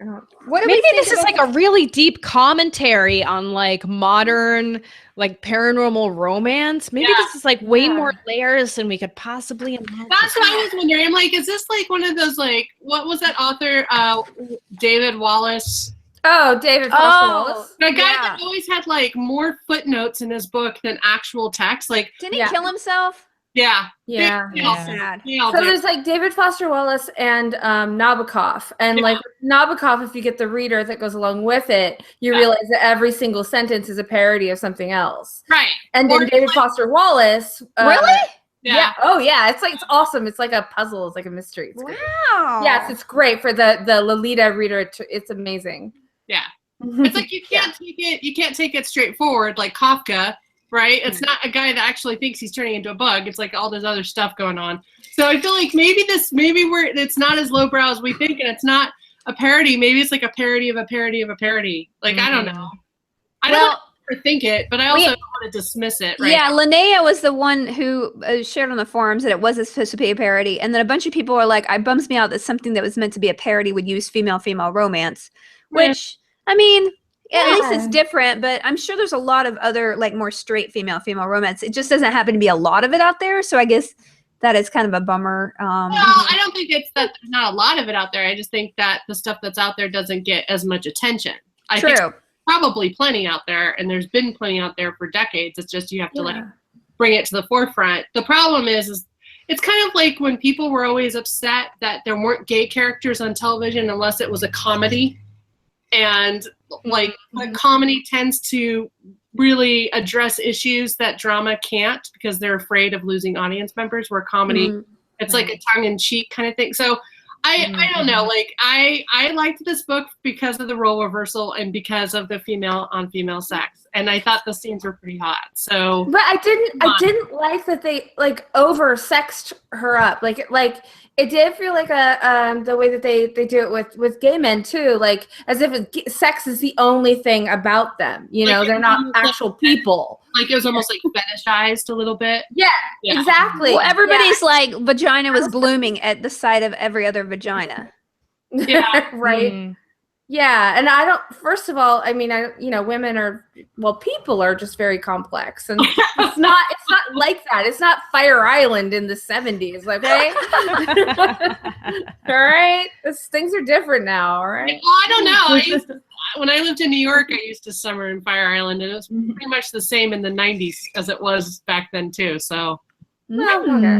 What do Maybe we think this is like a really deep commentary on like modern, like paranormal romance. Maybe this is like way more layers than we could possibly imagine. That's what I was wondering. I'm like, is this like one of those, like, what was that author, David Wallace? Oh, David Foster Wallace. The guy that always had like more footnotes in his book than actual text. Like, Didn't he kill himself? Yeah. Sad. So there's like David Foster Wallace and Nabokov. And like Nabokov, if you get the reader that goes along with it, you realize that every single sentence is a parody of something else. Right. And then David Foster Wallace. Really? Yeah. Oh yeah. It's awesome. It's like a puzzle. It's like a mystery. It's great. Wow. Yes, it's great for the Lolita reader. It's amazing. Yeah. It's like you can't take it straightforward like Kafka. Right? It's not a guy that actually thinks he's turning into a bug. It's like all this other stuff going on. So I feel like maybe it's not as lowbrow as we think, and it's not a parody. Maybe it's like a parody of a parody of a parody. Like, I don't know. I don't want to think it, but I also don't want to dismiss it. Right? Yeah, Linnea was the one who shared on the forums that it was supposed to be a parody, and then a bunch of people were like, "It bums me out that something that was meant to be a parody would use female-female romance," which I mean. At least it's different, but I'm sure there's a lot of other, like, more straight female romance. It just doesn't happen to be a lot of it out there, so I guess that is kind of a bummer. Well, I don't think it's that there's not a lot of it out there. I just think that the stuff that's out there doesn't get as much attention. I think there's probably plenty out there, and there's been plenty out there for decades. It's just you have to, like, bring it to the forefront. The problem is it's kind of like when people were always upset that there weren't gay characters on television unless it was a comedy. And like the comedy tends to really address issues that drama can't because they're afraid of losing audience members, where comedy it's like a tongue-in-cheek kind of thing. So I don't know, like I liked this book because of the role reversal and because of the female on female sex, and I thought the scenes were pretty hot. So but I didn't like that they like over-sexed her up. Like it did feel like the way that they do it with gay men too, like as if sex is the only thing about them. You know, they're not actual people. Like it was almost like fetishized a little bit. Yeah. Exactly. Well, everybody's like vagina was blooming at the sight of every other vagina. Yeah. Right. Yeah, and I don't. First of all, I mean, women are people are just very complex, and it's not like that. It's not Fire Island in the 70s, okay? All right, things are different now. All right. Well, I don't know. When I lived in New York, I used to summer in Fire Island, and it was pretty much the same in the 90s as it was back then too. So. Okay.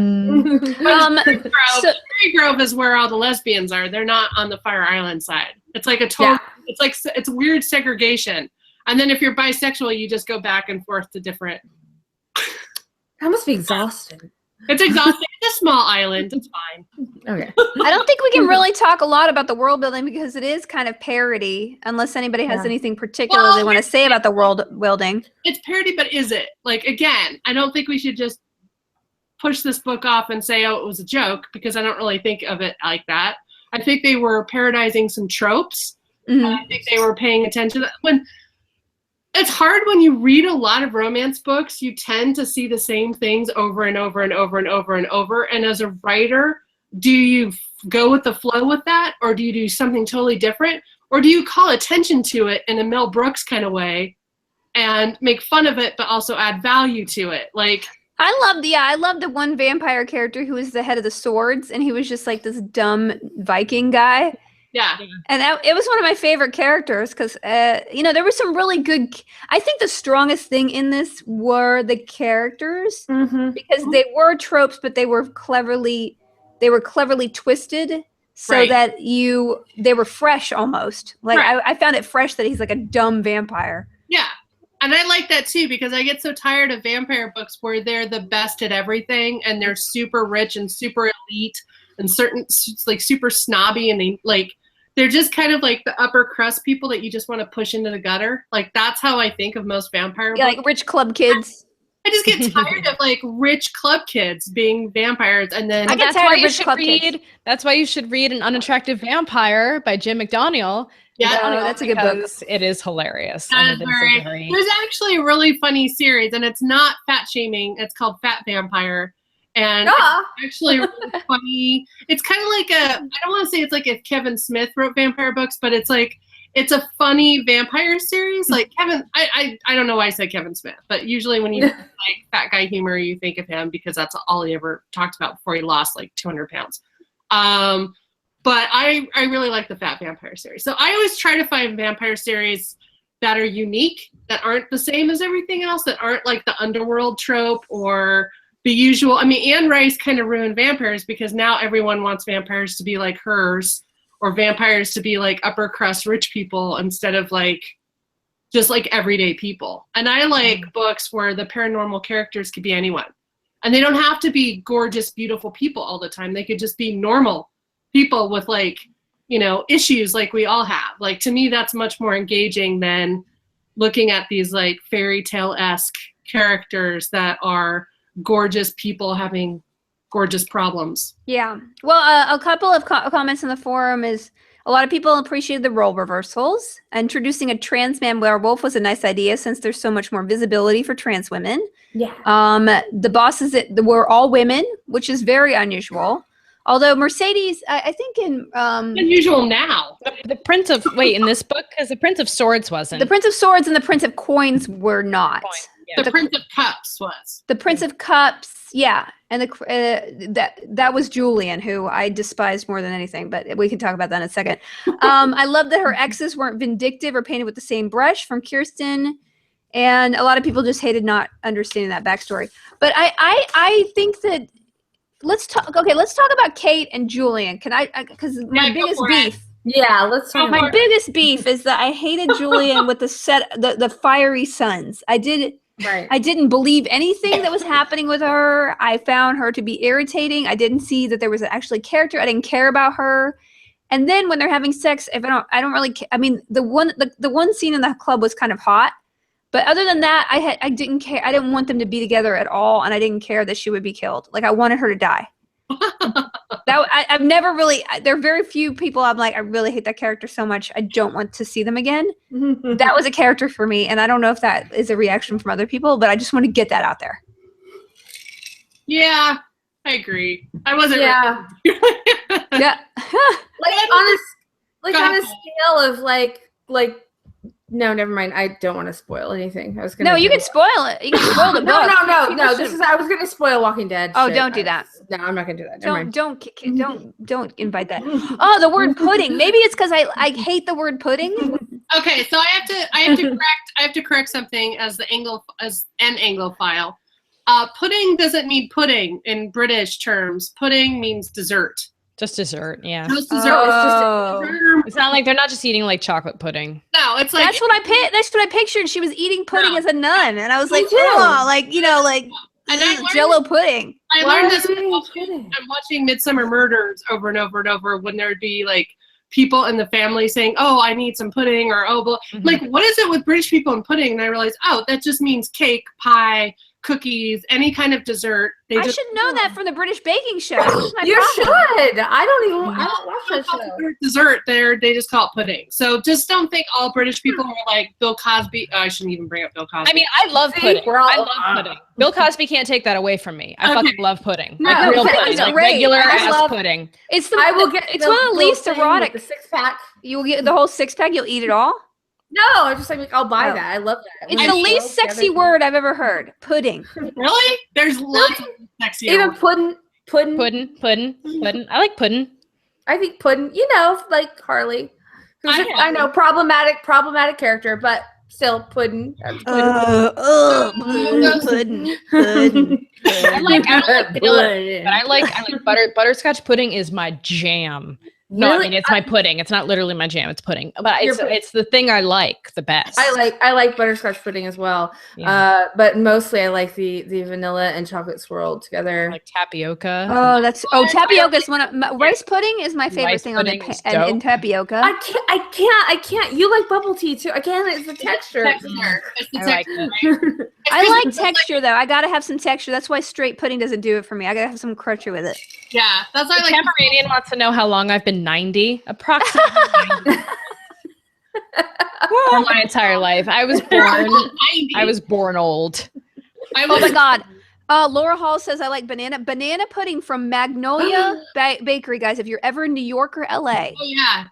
Cherry Grove is where all the lesbians are. They're not on the Fire Island side. It's like it's weird segregation. And then if you're bisexual, you just go back and forth to different. That must be exhausting. It's exhausting. It's a small island. It's fine. Okay. I don't think we can really talk a lot about the world building because it is kind of parody, unless anybody has anything particular they want to say about the world building. It's parody, but is it? Like, again, I don't think we should just push this book off and say, oh, it was a joke, because I don't really think of it like that. I think they were parodizing some tropes. I think they were paying attention to that. It's hard when you read a lot of romance books, you tend to see the same things over and over and over and over and over. And as a writer, do you go with the flow with that? Or do you do something totally different? Or do you call attention to it in a Mel Brooks kind of way and make fun of it, but also add value to it? Like, I love the one vampire character who was the head of the swords, and he was just like this dumb Viking guy. Yeah. And it was one of my favorite characters because, there were some really good. I think the strongest thing in this were the characters because they were tropes, but they were cleverly twisted so that they were fresh almost. Like I found it fresh that he's like a dumb vampire. Yeah. And I like that too because I get so tired of vampire books where they're the best at everything and they're super rich and super elite and like super snobby and they're just kind of like the upper crust people that you just want to push into the gutter. Like that's how I think of most vampire books. Like rich club kids. I just get tired of like rich club kids being vampires and then that's why you should read An Unattractive Vampire by Jim McDaniel. Yeah, that's a good book. It is hilarious. There's actually a really funny series, and it's not fat shaming. It's called Fat Vampire, and it's actually really funny. It's kind of like I don't want to say it's like if Kevin Smith wrote vampire books, but it's a funny vampire series. Like Kevin, I don't know why I said Kevin Smith, but usually when you think like fat guy humor, you think of him because that's all he ever talked about before he lost like 200 pounds. But I really like the Fat Vampire series. So I always try to find vampire series that are unique, that aren't the same as everything else, that aren't like the underworld trope or the usual. I mean, Anne Rice kind of ruined vampires because now everyone wants vampires to be like hers or vampires to be like upper crust rich people instead of like just like everyday people. And I like books where the paranormal characters could be anyone. And they don't have to be gorgeous, beautiful people all the time. They could just be normal people with like, issues like we all have. Like to me, that's much more engaging than looking at these like fairy tale-esque characters that are gorgeous people having gorgeous problems. Yeah. Well, a couple of comments in the forum is a lot of people appreciated the role reversals. Introducing a trans man werewolf was a nice idea since there's so much more visibility for trans women. Yeah. The bosses were all women, which is very unusual. Although Mercedes, I think in unusual now. The Prince of in this book because the Prince of Swords wasn't. The Prince of Swords and the Prince of Coins were not. Yeah. The Prince of Cups was. The Prince of Cups, yeah, and that was Julian, who I despised more than anything. But we can talk about that in a second. I love that her exes weren't vindictive or painted with the same brush from Kirsten, and a lot of people just hated not understanding that backstory. But I think that. Let's talk about Kate and Julian. Can I? Because my biggest beef. Yeah, let's talk. My biggest beef is that I hated Julian with the fiery suns. I didn't believe anything that was happening with her. I found her to be irritating. I didn't see that there was actually character. I didn't care about her. And then when they're having sex, I don't really. I mean, the one scene in the club was kind of hot. But other than that, I didn't care. I didn't want them to be together at all, and I didn't care that she would be killed. Like I wanted her to die. I've never really. There are very few people I'm like, I really hate that character so much. I don't want to see them again. That was a character for me, and I don't know if that is a reaction from other people, but I just want to get that out there. Yeah, I agree. I wasn't. Yeah. Yeah. on a scale of like. No, never mind. I don't want to spoil anything. I was gonna. No, you can spoil it. You can spoil the book. No. I was gonna spoil Walking Dead. Oh, don't do that. No, I'm not gonna do that. Don't invite that. Oh, the word pudding. Maybe it's because I hate the word pudding. Okay, so I have to correct something as an Anglophile. Pudding doesn't mean pudding in British terms. Pudding means dessert. Just dessert, yeah. Just dessert. It's not like they're not just eating like chocolate pudding. No, it's like that's what I pictured. She was eating pudding as a nun, and I was like, Jello pudding. I learned this. I'm watching Midsummer Murders over and over and over when there'd be like people in the family saying, "Oh, I need some pudding," or "Oh, like what is it with British people and pudding?" And I realized, oh, that just means cake, pie, cookies, any kind of dessert. I should know that from the British baking show. You should. I don't watch that show. Dessert there, they just call it pudding. So just don't think all British people are like Bill Cosby. I shouldn't even bring up Bill Cosby. I mean, I love pudding. I love pudding. Bill Cosby can't take that away from me. I fucking love pudding. No, like real pudding, like regular ass pudding. It's one of the least erotic. The 6-pack. You'll get the whole 6-pack. You'll eat it all. No, I'm just like, I'll buy that. I love that. It's the least sexy word I've ever heard. Pudding. Really? There's lots of sexy even words. pudding. I like pudding. I think Puddin', like Harley. I know, problematic character, but still Puddin'. Puddin'. I like vanilla, but I like butterscotch pudding is my jam. No, Really? I mean it's my pudding. It's not literally my jam. It's pudding, but it's the thing I like the best. I like butterscotch pudding as well. Yeah. But mostly I like the vanilla and chocolate swirled together. I like tapioca. Tapioca is rice pudding is my favorite Rice thing on pudding the is in dope. tapioca. I can't. You like bubble tea too. Again, it's the texture. It's the I like texture, it. right? I like texture though. I gotta have some texture. That's why straight pudding doesn't do it for me. I gotta have some cruncher with it. Yeah, that's why I like. Cameradian wants to know how long I've been 90. Approximately 90. For my entire life. I was born old. Oh my God. Laura Hall says I like banana pudding from Magnolia Bakery, guys. If you're ever in New York or LA,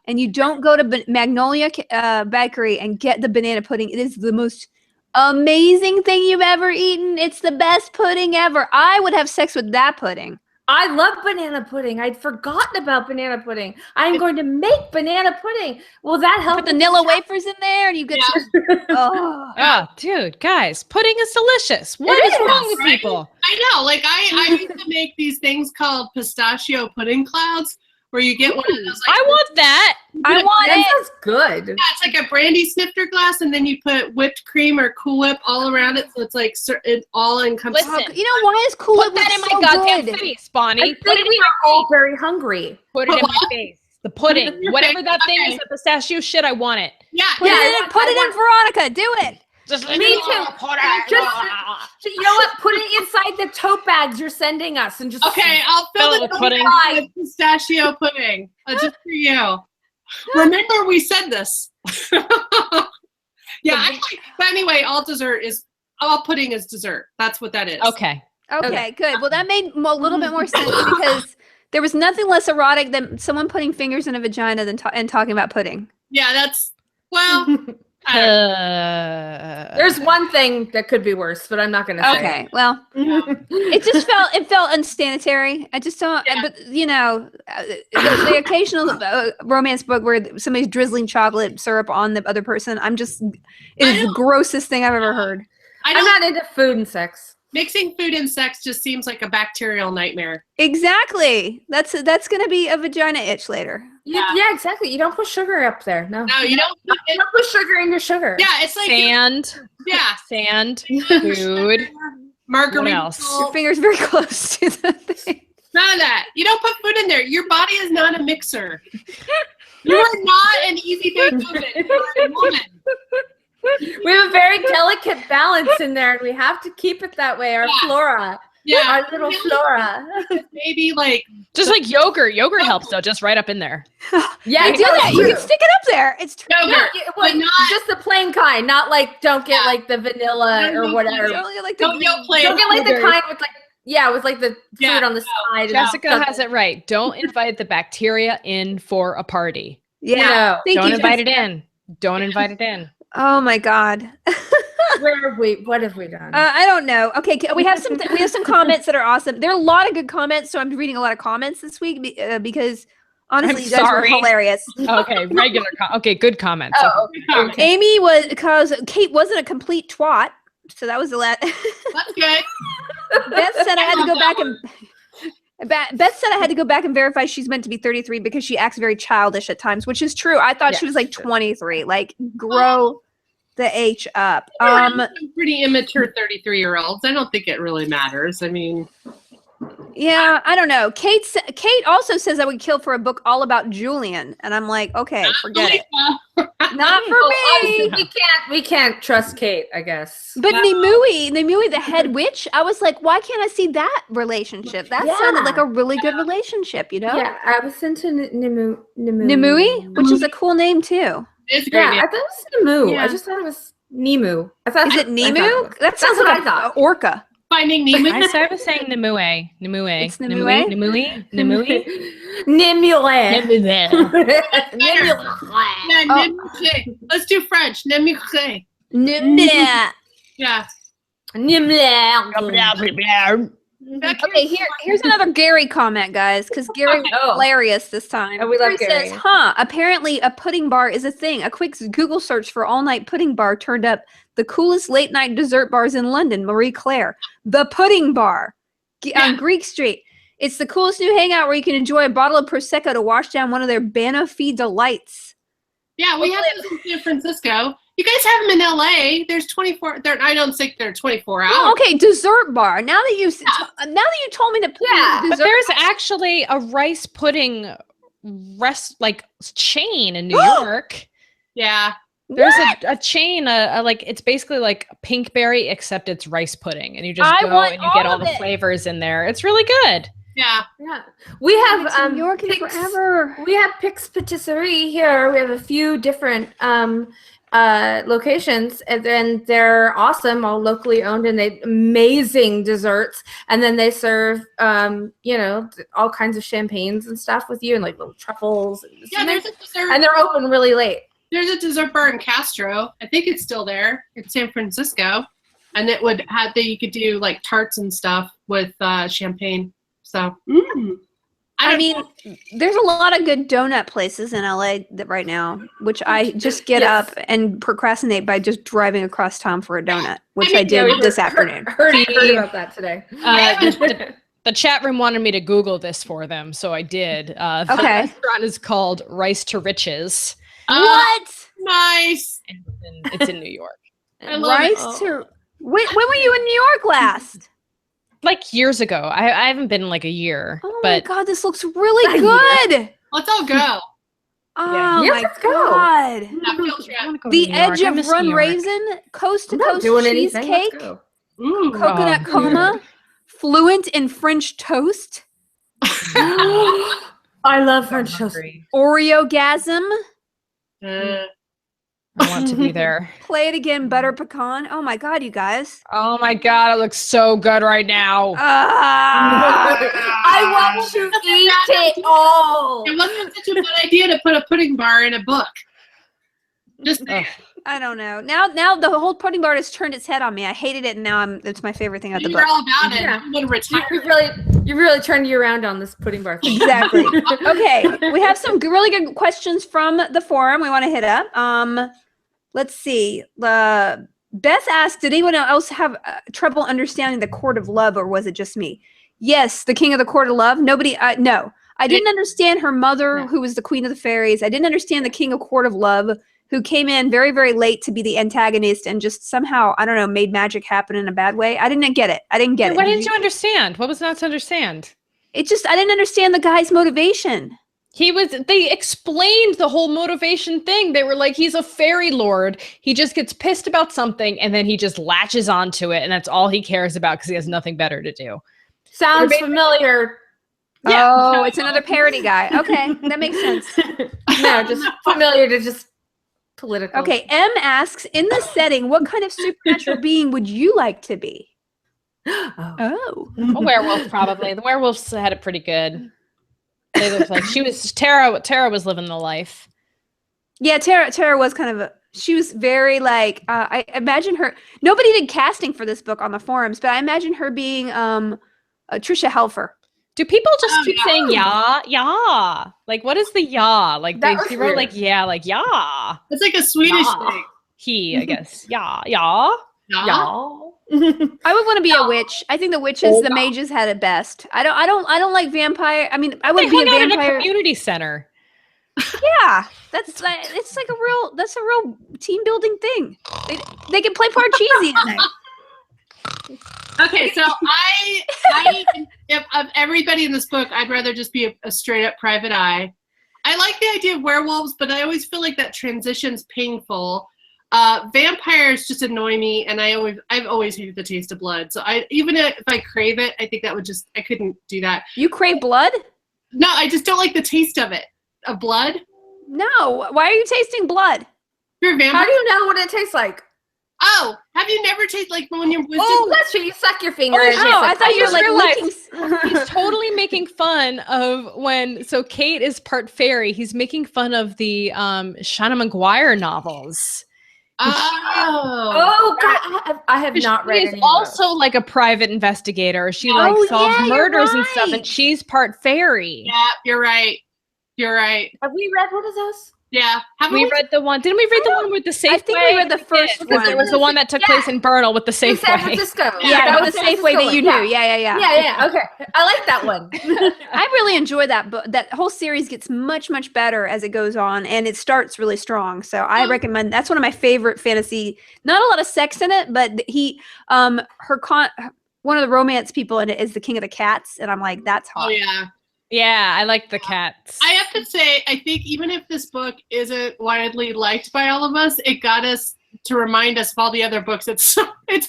and you don't go to Magnolia Bakery and get the banana pudding, it is the most amazing thing you've ever eaten. It's the best pudding ever. I would have sex with that pudding. I love banana pudding. I'd forgotten about banana pudding. I'm going to make banana pudding. Will that help? Put vanilla wafers in there, and you get Oh, dude, guys, pudding is delicious. What is wrong with people? I know. Like I used to make these things called pistachio pudding clouds, where you get one of those. Like, I want that. I want it. That sounds good. Yeah, it's like a brandy snifter glass, and then you put whipped cream or Cool Whip all around it, so it's like it all encompasses. Listen, You know why is Cool Whip Put that in so my goddamn good? face, Bonnie. I think we are all very hungry. Put it in my face. The pudding, Put it in your whatever face. that thing Okay. is, the pistachio shit. I want it. Yeah, Put it in Veronica. Do it. Just Me too. You know what? Put it inside the tote bags you're sending us, and just Okay, I'll fill Fill it the with pudding. with pistachio pudding just for you. Remember, we said this. Yeah, actually, but anyway, all pudding is dessert. That's what that is. Okay. Okay, good. Well, that made a little bit more sense because there was nothing less erotic than someone putting fingers in a vagina and talking about pudding. Yeah, that's well. There's one thing that could be worse, but I'm not going to say. Okay, well, it felt unsanitary. I just don't. Yeah. But the occasional romance book where somebody's drizzling chocolate syrup on the other person, it is the grossest thing I've ever heard. I'm not into food and sex. Mixing food and sex just seems like a bacterial nightmare. Exactly. That's going to be a vagina itch later. Yeah, exactly. You don't put sugar up there. No, No, you don't. you don't put sugar in your sugar. Yeah, it's like Sand, food. Margarita. What else? Your finger's very close to the thing. None of that. You don't put food in there. Your body is not a mixer. You are not an easy bake oven. You are a woman. We have a very delicate balance in there, and we have to keep it that way. Our flora. Yeah, Our little flora. maybe like Just like yogurt. Yogurt helps though, just right up in there. Yeah, You do that. You can stick it up there. It's true. yogurt, but not just the plain kind, not like don't get like the vanilla or whatever. Don't like don't the yolk play. Don't get like the kind with like the Yeah, fruit on the side. Jessica has it right. Don't invite the bacteria in for a party. Yeah. Thank Don't you, invite it in. Don't invite it in. Oh my God. Where have we? What have we done? I don't know. Okay, we have some comments that are awesome. There are a lot of good comments, so I'm reading a lot of comments this week because honestly, I'm you guys were sorry. hilarious. Okay, okay, good comments. Oh, Amy was because Kate wasn't a complete twat, so that was the last. That's good. Beth said I had to go back and. Beth said I had to go back and verify she's meant to be 33 because she acts very childish at times, which is true. I thought she was like 23. Like, grow the H up. Some pretty immature 33-year-olds. I don't think it really matters. I mean, yeah, I don't know. Kate also says I would kill for a book all about Julian, and I'm like, okay, forget it. Not for me. We can't trust Kate, I guess. But Nimue, the head witch, I was like, why can't I see that relationship? That sounded like a really good relationship, you know? Yeah, I was into Nimue, which is a cool name too. it's a great name. I thought it was Nemu. Yeah. I just thought it was Nemu. Is it Nemu? That sounds what like I thought. a orca. Finding Nemo. I started saying Nimue. It's Nimue? Nimue. Yeah, Nimue. Let's do French. Nimue. Yeah. Yeah. Okay, here's another Gary comment, guys, because Gary was hilarious this time. Oh, we love Gary. Says, apparently a pudding bar is a thing. A quick Google search for all-night pudding bar turned up the coolest late-night dessert bars in London, Marie Claire. The Pudding Bar on Greek Street. It's the coolest new hangout where you can enjoy a bottle of Prosecco to wash down one of their Banoffee delights. Yeah, we have those in San Francisco. You guys have them in LA. There's 24. I don't think they're 24 hours. Oh, okay, dessert bar. Now that you told me to put but there's actually a rice pudding chain in New York. Yeah. There's a chain, like it's basically like Pinkberry, except it's rice pudding, and you just go and you get all the flavors in there. It's really good. Yeah. We have New York forever. We have Pix Patisserie here. We have a few different locations, and then they're awesome, all locally owned, and they amazing desserts. And then they serve, all kinds of champagnes and stuff with you, and like little truffles. Yeah, there's a dessert, and they're open really late. There's a dessert bar in Castro. I think it's still there in San Francisco, and it would have that you could do like tarts and stuff with champagne. So, I mean, there's a lot of good donut places in LA right now, which I just get up and procrastinate by just driving across town for a donut, which I did this afternoon. Heard about that today. The chat room wanted me to Google this for them, so I did. The restaurant is called Rice to Riches. What? Nice. It's in New York. Rice to... When were you in New York last? Like years ago. I haven't been in like a year. Oh my God, this looks really good. Let's all go. Oh my God. The edge of Run Raisin, coast to coast cheesecake, coconut coma, fluent in French toast. I love French toast. Oreo-gasm. I want to be there. Play it again, butter pecan. Oh my God, you guys. Oh my God, it looks so good right now. I want to eat it all. It wasn't such a bad idea to put a pudding bar in a book. Just I don't know. Now the whole pudding bar has turned its head on me. I hated it, and now it's my favorite thing out the book. You're all about it. I'm gonna retire. You really turned you around on this pudding bar thing. Exactly. Okay, we have some really good questions from the forum we want to hit up. Let's see. Beth asked, did anyone else have trouble understanding the Court of Love, or was it just me? Yes, the King of the Court of Love. Nobody, no. I didn't understand her mother, who was the Queen of the Fairies. I didn't understand the King of Court of Love, who came in very, very late to be the antagonist and just somehow, I don't know, made magic happen in a bad way. I didn't get it. What didn't you understand? What was not to understand? I didn't understand the guy's motivation. They explained the whole motivation thing. They were like, he's a fairy lord. He just gets pissed about something and then he just latches onto it. And that's all he cares about because he has nothing better to do. Sounds familiar. Yeah. Oh, it's another parody guy. Okay, that makes sense. No, just familiar to just political. Okay, M asks, in this setting, what kind of supernatural being would you like to be? A werewolf, probably. The werewolves had it pretty good. They looked like Tara was living the life. Yeah, Tara was kind of she was very like I imagine her. Nobody did casting for this book on the forums, but I imagine her being Trisha Helfer. Do people just keep saying yeah? Like, what is the yeah? Like they wrote like yeah, like yeah. It's like a Swedish thing. I guess. Yeah. I would want to be a witch. I think the witches, the mages had it best. I don't like vampire. I mean, I would be a vampire in a community center. Yeah, that's a real team building thing. They can play Parcheesi at night. Okay, so of everybody in this book, I'd rather just be a straight up private eye. I like the idea of werewolves, but I always feel like that transition's painful. Vampires just annoy me, and I've always hated the taste of blood. So even if I crave it, I think I couldn't do that. You crave blood? No, I just don't like the taste of it. Of blood? No. Why are you tasting blood? You're a vampire. How do you know what it tastes like? Oh, have you never tasted like when you're wisdom? Oh, that's true. You suck your finger. I thought you were like licking. He's totally making fun of so Kate is part fairy. He's making fun of the Shanna Maguire novels. Oh God, I have not read. She's also like a private investigator. She like solves murders and stuff, and she's part fairy. Yeah, you're right. You're right. Have we read one of those? Yeah. We read the one. Didn't we read the one with the Safeway? I think we read the first one. Because it was the one that took place in Bernal with the Safeway. In San Francisco. Yeah, that was the Safeway that you knew. Yeah. Okay, I like that one. I really enjoy that book. That whole series gets much, much better as it goes on, and it starts really strong. So I recommend. That's one of my favorite fantasy. Not a lot of sex in it, but one of the romance people in it is the King of the Cats, and I'm like, that's hot. Oh yeah. Yeah, I like the cats. I have to say, I think even if this book isn't widely liked by all of us, it got us to remind us of all the other books it's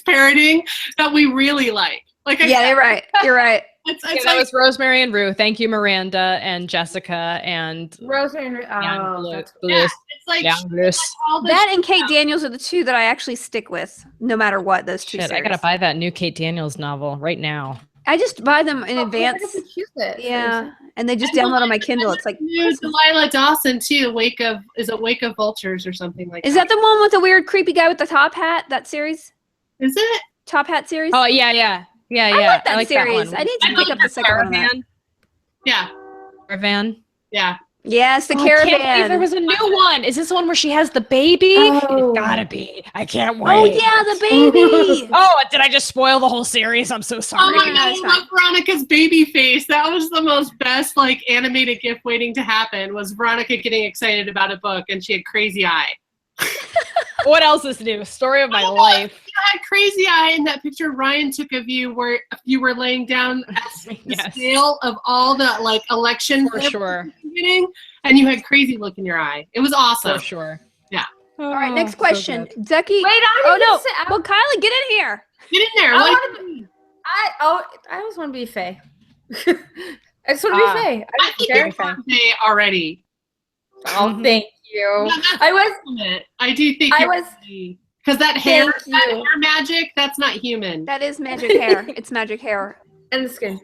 parroting that we really like. You're right. You're right. That was Rosemary and Rue. Thank you, Miranda and Jessica and Rosemary and Rue. It's like that and Kate Daniels are the two that I actually stick with, no matter what. Those two. Shit, I gotta buy that new Kate Daniels novel right now. I just buy them in advance. Yeah, and they just download on my Kindle. It's like Delilah Dawson too. Wake of Vultures or something like that. Is that the one with the weird creepy guy with the top hat? That series? Is it Top Hat series? Oh yeah. I like that series. I need to pick up the second one. Of that. Yeah. Caravan. Yeah. Yes, the I can't believe Caravan. there was a new one. Is this the one where she has the baby? Oh. It's gotta be. I can't wait. Oh yeah, the baby. Oh, did I just spoil the whole series? I'm so sorry. Oh my god, I love Veronica's baby face. That was the most best animated GIF waiting to happen. Was Veronica getting excited about a book and she had crazy eye. What else is new? Story of my life. You had crazy eye in that picture Ryan took of you where you were laying down the scale of all the election for sure. And you had crazy look in your eye. It was awesome. For sure. Yeah. All right, next question. Ducky. Wait, Well, Kyla, get in here. Get in there. I always want to be Faye. I just want to be Faye. I think you're Faye already. Oh, thank you. I do think because that hair magic, that's not human. That is magic hair. It's magic hair. And the skin.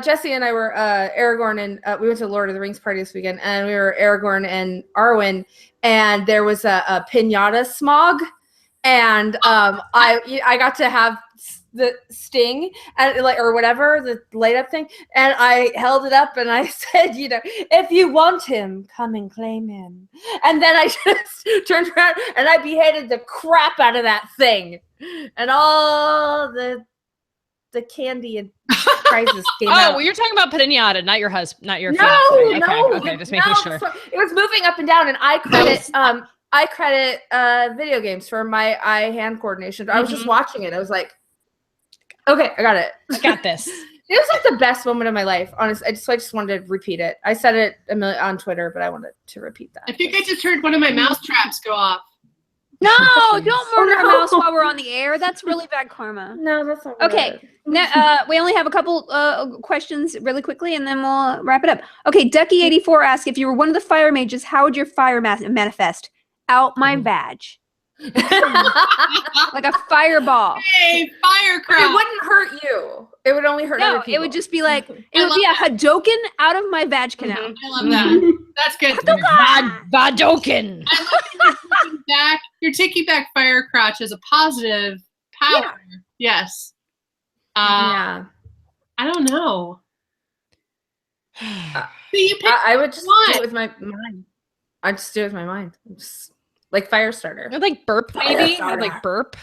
Jesse and I were Aragorn, and we went to Lord of the Rings party this weekend, and we were Aragorn and Arwen, and there was a pinata smog, and I got to have the sting and or whatever, the light up thing, and I held it up and I said, if you want him, come and claim him. And then I just turned around and I beheaded the crap out of that thing, and all the candy and prizes came out. Oh, well, you're talking about pinata, not your husband, not your fiance. Okay, just making sure. So it was moving up and down, and I credit video games for my eye-hand coordination. I was just watching it. I was like, okay, I got it. I got this. It was the best moment of my life. Honestly, I just wanted to repeat it. I said it on Twitter, but I wanted to repeat that. I think I just heard one of my mouse traps go off. No, don't murder a mouse while we're on the air. That's really bad karma. No, that's not okay. Now, we only have a couple questions really quickly, and then we'll wrap it up. Okay, Ducky84 asks, if you were one of the fire mages, how would your fire manifest? Out my vag. Like a fireball. Hey, firecracker. It wouldn't hurt you. It would only hurt other people. It would just be like, it would be a Hadoken out of my vag canal. I love that. That's good. Vadoken. I love you're taking back fire crotch as a positive power. Yeah. Yes. Yeah. I don't know. I would just do it with my mind. I'd just do it with my mind. Just like fire starter. Or like burp, maybe. Or like burp.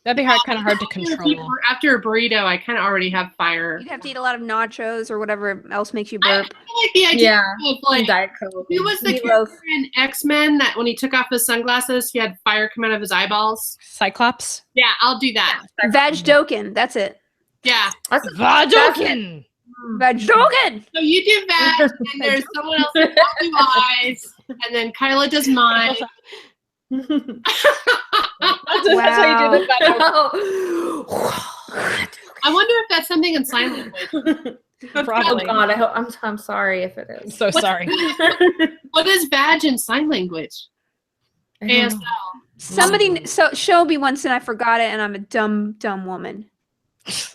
That'd be kind of hard to control. After a burrito, I kind of already have fire. You'd have to eat a lot of nachos or whatever else makes you burp. I like the idea of Diet Coke. Who was the character in X-Men that when he took off his sunglasses, he had fire come out of his eyeballs? Cyclops? Yeah, I'll do that. Vagdoken, that's it. Yeah. Vadoken! Vagdoken! So you do that, and there's someone else with blue eyes, and then Kyla does mine. That's how you do the I wonder if that's something in sign language. Probably. Oh God, I'm sorry if it is. I'm so sorry. What is vag in sign language? ASL. Somebody showed me once and I forgot it, and I'm a dumb woman.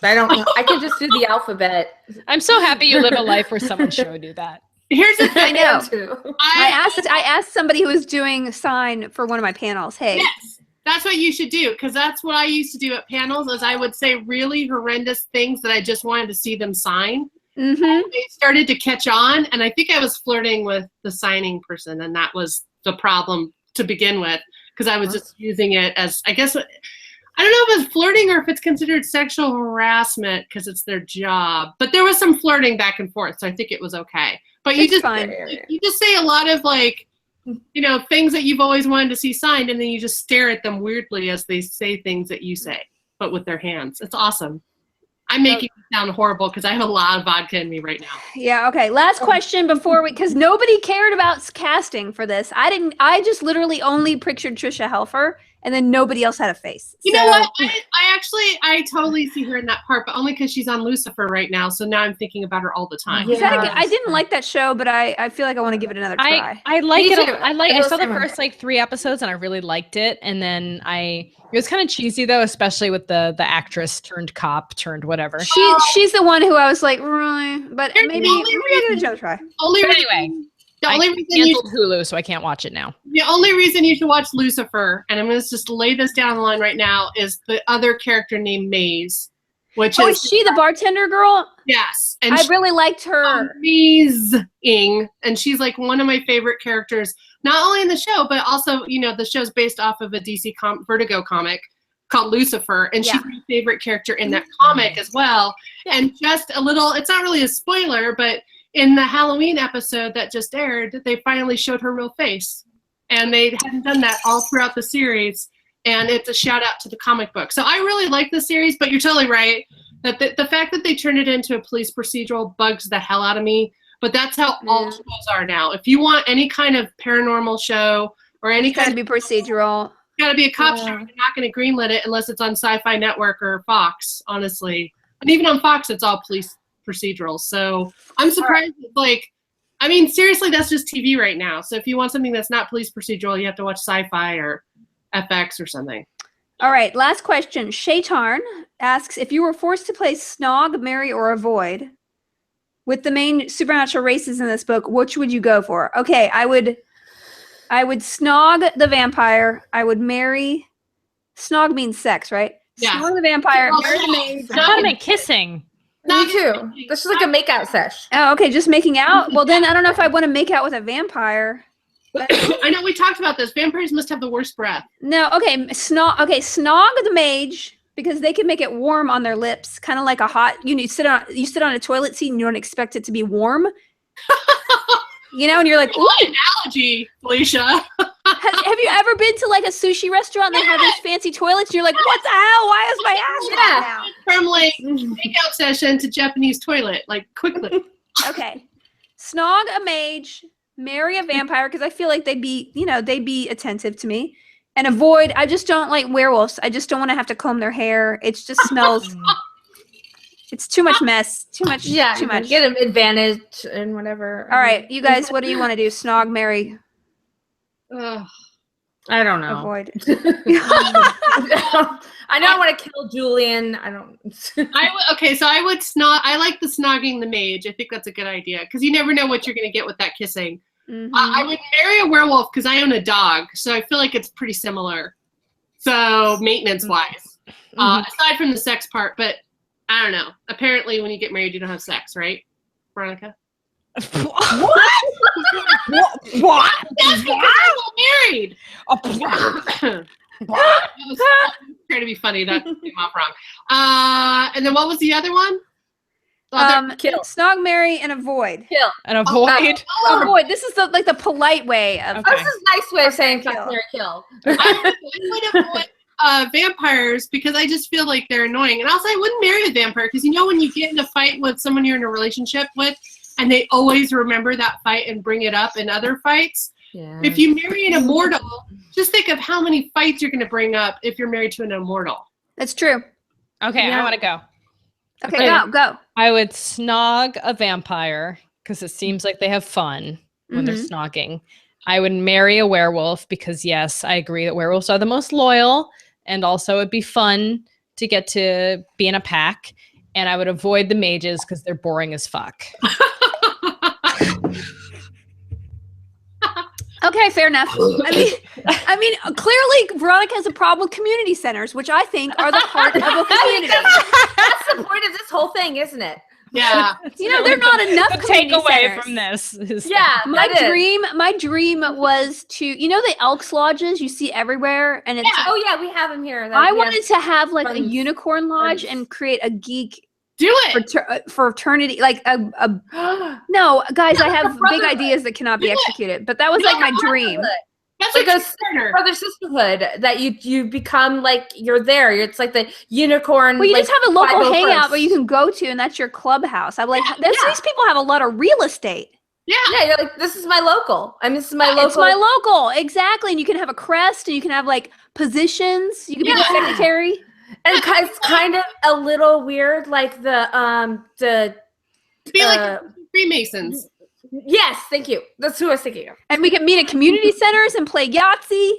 I don't know. I can just do the alphabet. I'm so happy you live a life where someone showed you that. Here's the thing. I know. Too. I asked somebody who was doing a sign for one of my panels. Hey, yes, that's what you should do, because that's what I used to do at panels. Is I would say really horrendous things that I just wanted to see them sign. Mm-hmm. They started to catch on, and I think I was flirting with the signing person, and that was the problem to begin with, because I was just using it as, I guess, I don't know if it's flirting or if it's considered sexual harassment because it's their job. But there was some flirting back and forth, so I think it was okay. But you just say a lot of like, you know, things that you've always wanted to see signed, and then you just stare at them weirdly as they say things that you say, but with their hands. It's awesome. I'm making it sound horrible because I have a lot of vodka in me right now. Yeah, okay. Last question before because nobody cared about casting for this. I just literally only pictured Trisha Helfer, and then nobody else had a face. You know what? I totally see her in that part, but only because she's on Lucifer right now. So now I'm thinking about her all the time. Yeah. I didn't like that show, but I feel like I want to give it another try. I like Me it. too. I saw the first like 3 episodes and I really liked it. And then it was kind of cheesy though, especially with the actress turned cop turned whatever. She's the one who I was like, really, but maybe give it a try. The only reason canceled Hulu, so I can't watch it now. The only reason you should watch Lucifer, and I'm going to just lay this down the line right now, is the other character named Maze, which is she the bartender girl? Yes, and I really liked her. Amazing, and she's like one of my favorite characters, not only in the show, but also the show's based off of a DC Vertigo comic called Lucifer, and she's my favorite character in that comic as well. Yeah. And just a little, it's not really a spoiler, but in the Halloween episode that just aired, they finally showed her real face. And they hadn't done that all throughout the series. And it's a shout out to the comic book. So I really like the series, but you're totally right. That the fact that they turned it into a police procedural bugs the hell out of me. But that's how all shows are now. If you want any kind of paranormal show or any kind of procedural. It's gotta be a cop show. You're not gonna greenlit it unless it's on Sci-Fi Network or Fox, honestly. And even on Fox, it's all police procedural. So I'm surprised. Seriously, that's just TV right now. So if you want something that's not police procedural, you have to watch Sci-Fi or FX or something. All right, last question. Shaitarn asks, if you were forced to play Snog, Marry, or Avoid with the main supernatural races in this book, which would you go for? Okay, I would Snog the vampire. I would marry. Snog means sex, right? Yeah. Snog the vampire. Marry the maid. Not about kissing. Me too. This is like a makeout sesh. Oh, okay, just making out? Well, then I don't know if I want to make out with a vampire. I know we talked about this. Vampires must have the worst breath. No, okay, Snog the mage, because they can make it warm on their lips, kind of like a hot. You sit on a toilet seat and you don't expect it to be warm. And you're like, ooh. What analogy, Felicia? Have you ever been to like a sushi restaurant and they have these fancy toilets? And you're like, what the hell? Why is my ass hot now? From like makeout session to Japanese toilet, like quickly. Okay, Snog a mage, marry a vampire because I feel like they'd be attentive to me, and avoid. I just don't like werewolves. I just don't want to have to comb their hair. It just smells. It's too much mess. Too much. Yeah, too much. Get an advantage and whatever. All right, you guys, what do you want to do? Snog, marry? I don't know. Avoid. I know I want to kill Julian. I don't. I would snog. I like the snogging the mage. I think that's a good idea because you never know what you're going to get with that kissing. Mm-hmm. I would marry a werewolf because I own a dog, so I feel like it's pretty similar. So maintenance wise, aside from the sex part, but I don't know. Apparently, when you get married, you don't have sex, right, Veronica? What? What? That's because I'm not married. Trying to be funny. That came off wrong. And then what was the other one? Kill. Snog, marry, and avoid. Kill. And avoid. Avoid. This is the polite way of. Okay. This is a nice way of saying fuck, marry, kill. I would avoid vampires because I just feel like they're annoying, and also I wouldn't marry a vampire because when you get in a fight with someone you're in a relationship with. And they always remember that fight and bring it up in other fights. Yeah. If you marry an immortal, just think of how many fights you're going to bring up if you're married to an immortal. That's true. Okay, yeah. I want to go. Okay, go. I would snog a vampire because it seems like they have fun when they're snogging. I would marry a werewolf because, yes, I agree that werewolves are the most loyal. And also it'd be fun to get to be in a pack. And I would avoid the mages because they're boring as fuck. Okay, fair enough. I mean, clearly Veronica has a problem with community centers, which I think are the heart of a community. That's the point of this whole thing, isn't it? Yeah. You know, there are not enough The community takeaway centers. from this is My dream was to, you know, the Elks Lodges you see everywhere, and it's. Oh yeah, we have them here. I wanted to have like a friends. unicorn lodge Friends. and create a geek Do it. fraternity, like a. No, guys, I have big ideas that cannot be executed, but that was like my dream. That's like like a brother sisterhood that you become like you're there. It's like the unicorn. Well, you like, just have a local 501st. hangout where you can go to, and that's your clubhouse. I'm like, these people have a lot of real estate. Yeah. Yeah, you're like, this is my local. I mean, this is my local. It's my local, exactly. And you can have a crest, and you can have like positions. You can be the secretary. And it's kind of a little weird, like the Be like Freemasons. Yes, thank you. That's who I was thinking of. And we can meet at community centers and play Yahtzee.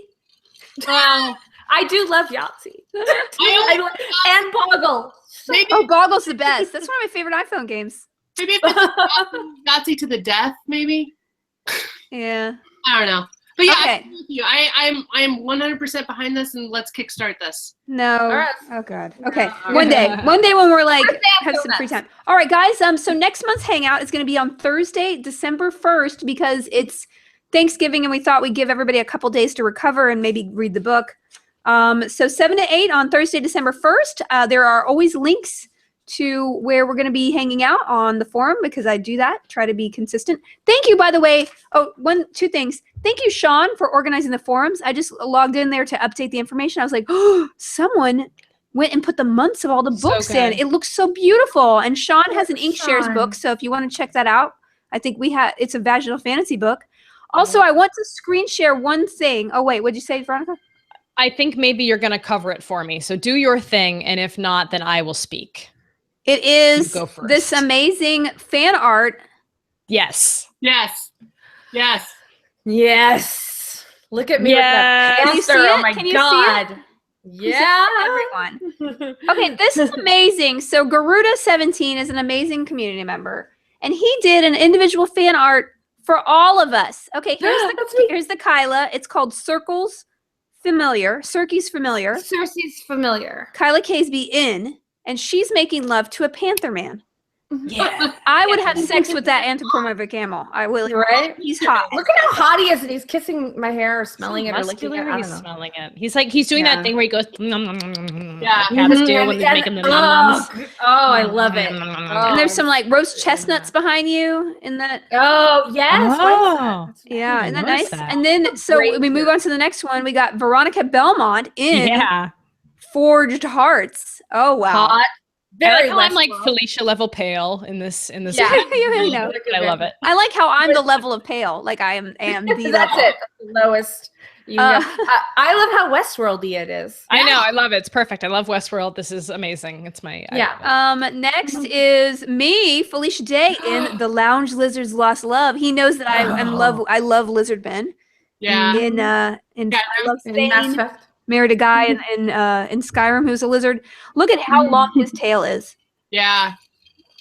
Wow. I do love Yahtzee. And Boggle. Maybe, Oh, Boggle's the best. That's one of my favorite iPhone games. maybe if it's Yahtzee to the death, maybe. Yeah. I don't know. But yeah, Okay. I agree with you. I am 100% behind this, and let's kickstart this. No. right. Oh God. Okay. One day when we're like One day I have feel some free nuts. time. All right, guys. So next month's hangout is going to be on Thursday, December 1st, because it's Thanksgiving, and we thought we'd give everybody a couple days to recover and maybe read the book. So 7 to 8 on Thursday, December 1st. There are always links to where we're going to be hanging out on the forum, because I do that, try to be consistent. Thank you, by the way. Oh, two things. Thank you, Sean, for organizing the forums. I just logged in there to update the information. I was like, oh, someone went and put the months of all the books in. It looks so beautiful. And Sean has an Inkshares book, so if you want to check that out, I think it's a Vaginal Fantasy book. Also, I want to screen share one thing. Oh, wait, what'd you say, Veronica? I think maybe you're going to cover it for me. So do your thing, and if not, then I will speak. It is You go first. this amazing fan art. Yes. Yes. Yes. Yes. Look at me Yes. with Can you that see cancer. it? Oh my Can you see God. Yeah. Everyone. Okay, this is amazing. So Garuda17 is an amazing community member, and he did an individual fan art for all of us. Okay, here's the Kyla. It's called Circles Familiar. Circe's Familiar. Cersei's familiar. Kyla Caseby in, and she's making love to a panther man. Yeah. I would have sex with that anthropomorphic camel. I will. Right? He's hot. Look at how hot he is, and he's kissing my hair or smelling it or licking it. I He's don't know. smelling it. He's doing that thing where he goes. Nom, nom, nom, nom, nom, Yeah. like cats do when they're making the nom noms. Oh, I love it. And there's some like roast chestnuts behind you in that. Oh, yes. Oh. Yeah, isn't that noticed nice? that. And then, so Great we move on to the next one. We got Veronica Belmont in Yeah. Forged Hearts. Oh, wow. Hot. I Very like how I'm like Westworld. Felicia level pale in this. Yeah, you know. I love it. I like how I'm the level of pale. Like I am the That's level. it. That's the lowest. You Uh, know. I love how Westworldy it is. I know. I love it. It's perfect. I love Westworld. This is amazing. It's my. I Yeah. love it. Next is me, Felicia Day, in The Lounge Lizard's Lost Love. He knows that I love Lizard Men. Yeah. In Yeah, I love In Mass Spain. Effect. Married a guy in Skyrim who's a lizard. Look at how long his tail is. Yeah.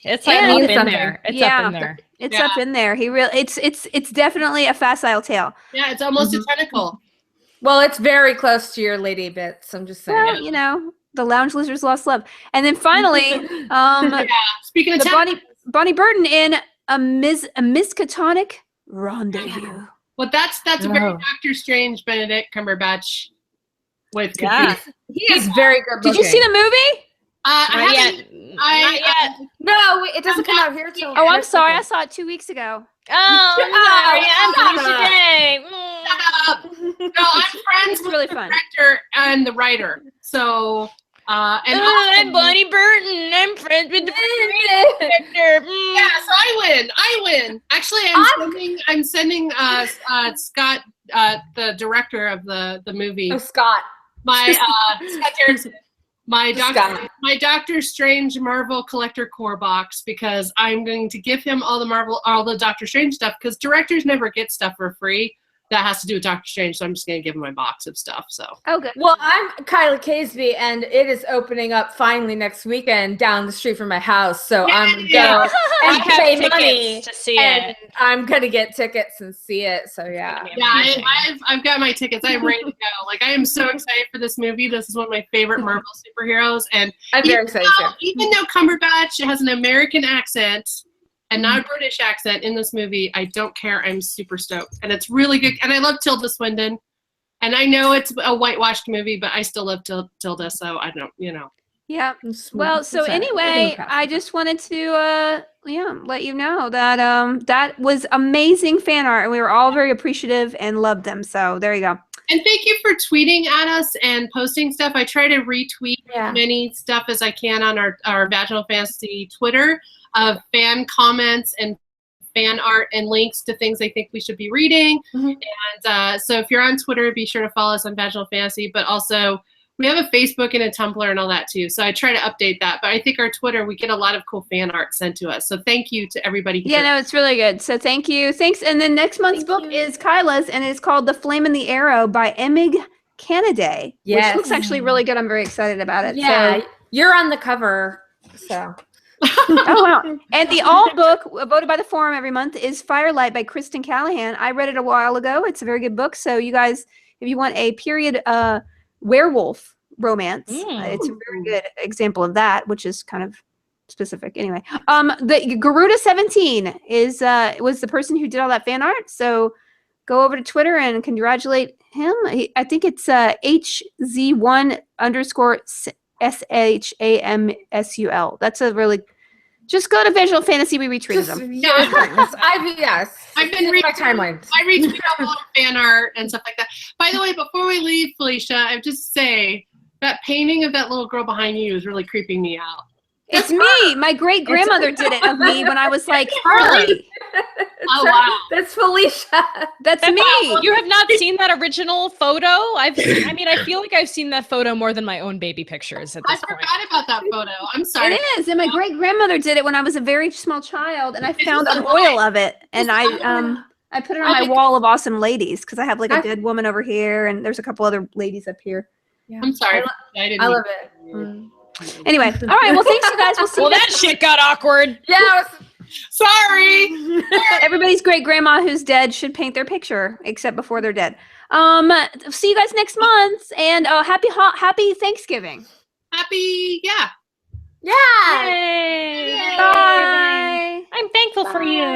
It's like And- up Means in something. there. It's Yeah. up in there. It's Yeah. up in there. It's definitely a facile tail. Yeah. It's almost a tentacle. Well, it's very close to your lady bits. I'm just saying. Well, you know, The Lounge Lizard's Lost Love. And then finally, Speaking of the tentacles, Bonnie Burton in a Miskatonic Rendezvous. well, that's a very Oh. Doctor Strange Benedict Cumberbatch with Yeah. He is very good Did you see the movie? I Not haven't. yet. I- Not yet. No, it doesn't come out here till. Oh, I'm next sorry. I weekend. saw it 2 weeks ago. Oh, Shut sorry. I'm up. Felicia Day. Shut up. No, I'm friends It's with really the fun. director and the writer. So, and I'm Bonnie Burton. I'm friends with the director. yeah, so I win. Actually, I'm sending Scott, the director of the movie, Oh, Scott. my Scott Derrickson, my Scott. Doctor Strange Marvel Collector Core box, because I'm going to give him all the Doctor Strange stuff, because directors never get stuff for free. that has to do with Doctor Strange. So I'm just gonna give him my box of stuff. So. Oh, good. Well, I'm Kylie Caseby, and it is opening up finally next weekend down the street from my house. So I'm gonna go and pay money to see and it. I'm gonna get tickets and see it. So yeah. Yeah, I've got my tickets. I'm ready to go. Like, I am so excited for this movie. This is one of my favorite Marvel superheroes, and I'm very excited too. Even though Cumberbatch has an American accent and not a British accent in this movie, I don't care. I'm super stoked, and it's really good. And I love Tilda Swinton, and I know it's a whitewashed movie, but I still love Tilda. So I don't, Yeah. Well, so anyway, I just wanted to let you know that that was amazing fan art, and we were all very appreciative and loved them. So there you go. And thank you for tweeting at us and posting stuff. I try to retweet many stuff as I can on our Vaginal Fantasy Twitter of fan comments and fan art and links to things I think we should be reading. And so if you're on Twitter, be sure to follow us on Vaginal Fantasy, but also we have a Facebook and a Tumblr and all that too. So I try to update that. But I think our Twitter, we get a lot of cool fan art sent to us. So thank you to everybody. Yeah, no, it's really good. So thank you. Thanks. And then next month's book is Kyla's, and it's called The Flame in the Arrow by Emig Canaday, which looks actually really good. I'm very excited about it. Yeah, so you're on the cover. So. Oh, wow. And the all book voted by the forum every month is Firelight by Kristen Callahan. I read it a while ago. It's a very good book. So you guys, if you want a period werewolf romance, it's a very good example of that, which is kind of specific. Anyway, the Garuda 17 was the person who did all that fan art. So go over to Twitter and congratulate him. I think it's HZ1_SHAMSUL. That's a really, just go to Visual Fantasy. We retweeted them. I've been reading my timeline. I retweet a lot of fan art and stuff like that. By the way, before we leave, Felicia, I have just say that painting of that little girl behind you is really creeping me out. It's me. My great grandmother did it of me when I was like 30. Oh wow, that's Felicia. That's me. You have not seen that original photo? I feel like I've seen that photo more than my own baby pictures at this point. I forgot about that photo. I'm sorry. It is, and my great grandmother did it when I was a very small child, and I found an oil of it, and I put it on my wall of awesome ladies because I have like a dead woman over here, and there's a couple other ladies up here. Yeah. I'm sorry. I love it. Anyway, all right. Well, thanks, you guys. We'll see. Well, that shit got awkward. Yeah. Sorry. Everybody's great grandma who's dead should paint their picture, except before they're dead. See you guys next month, and happy Thanksgiving. Happy, Yay. Bye. I'm thankful for you.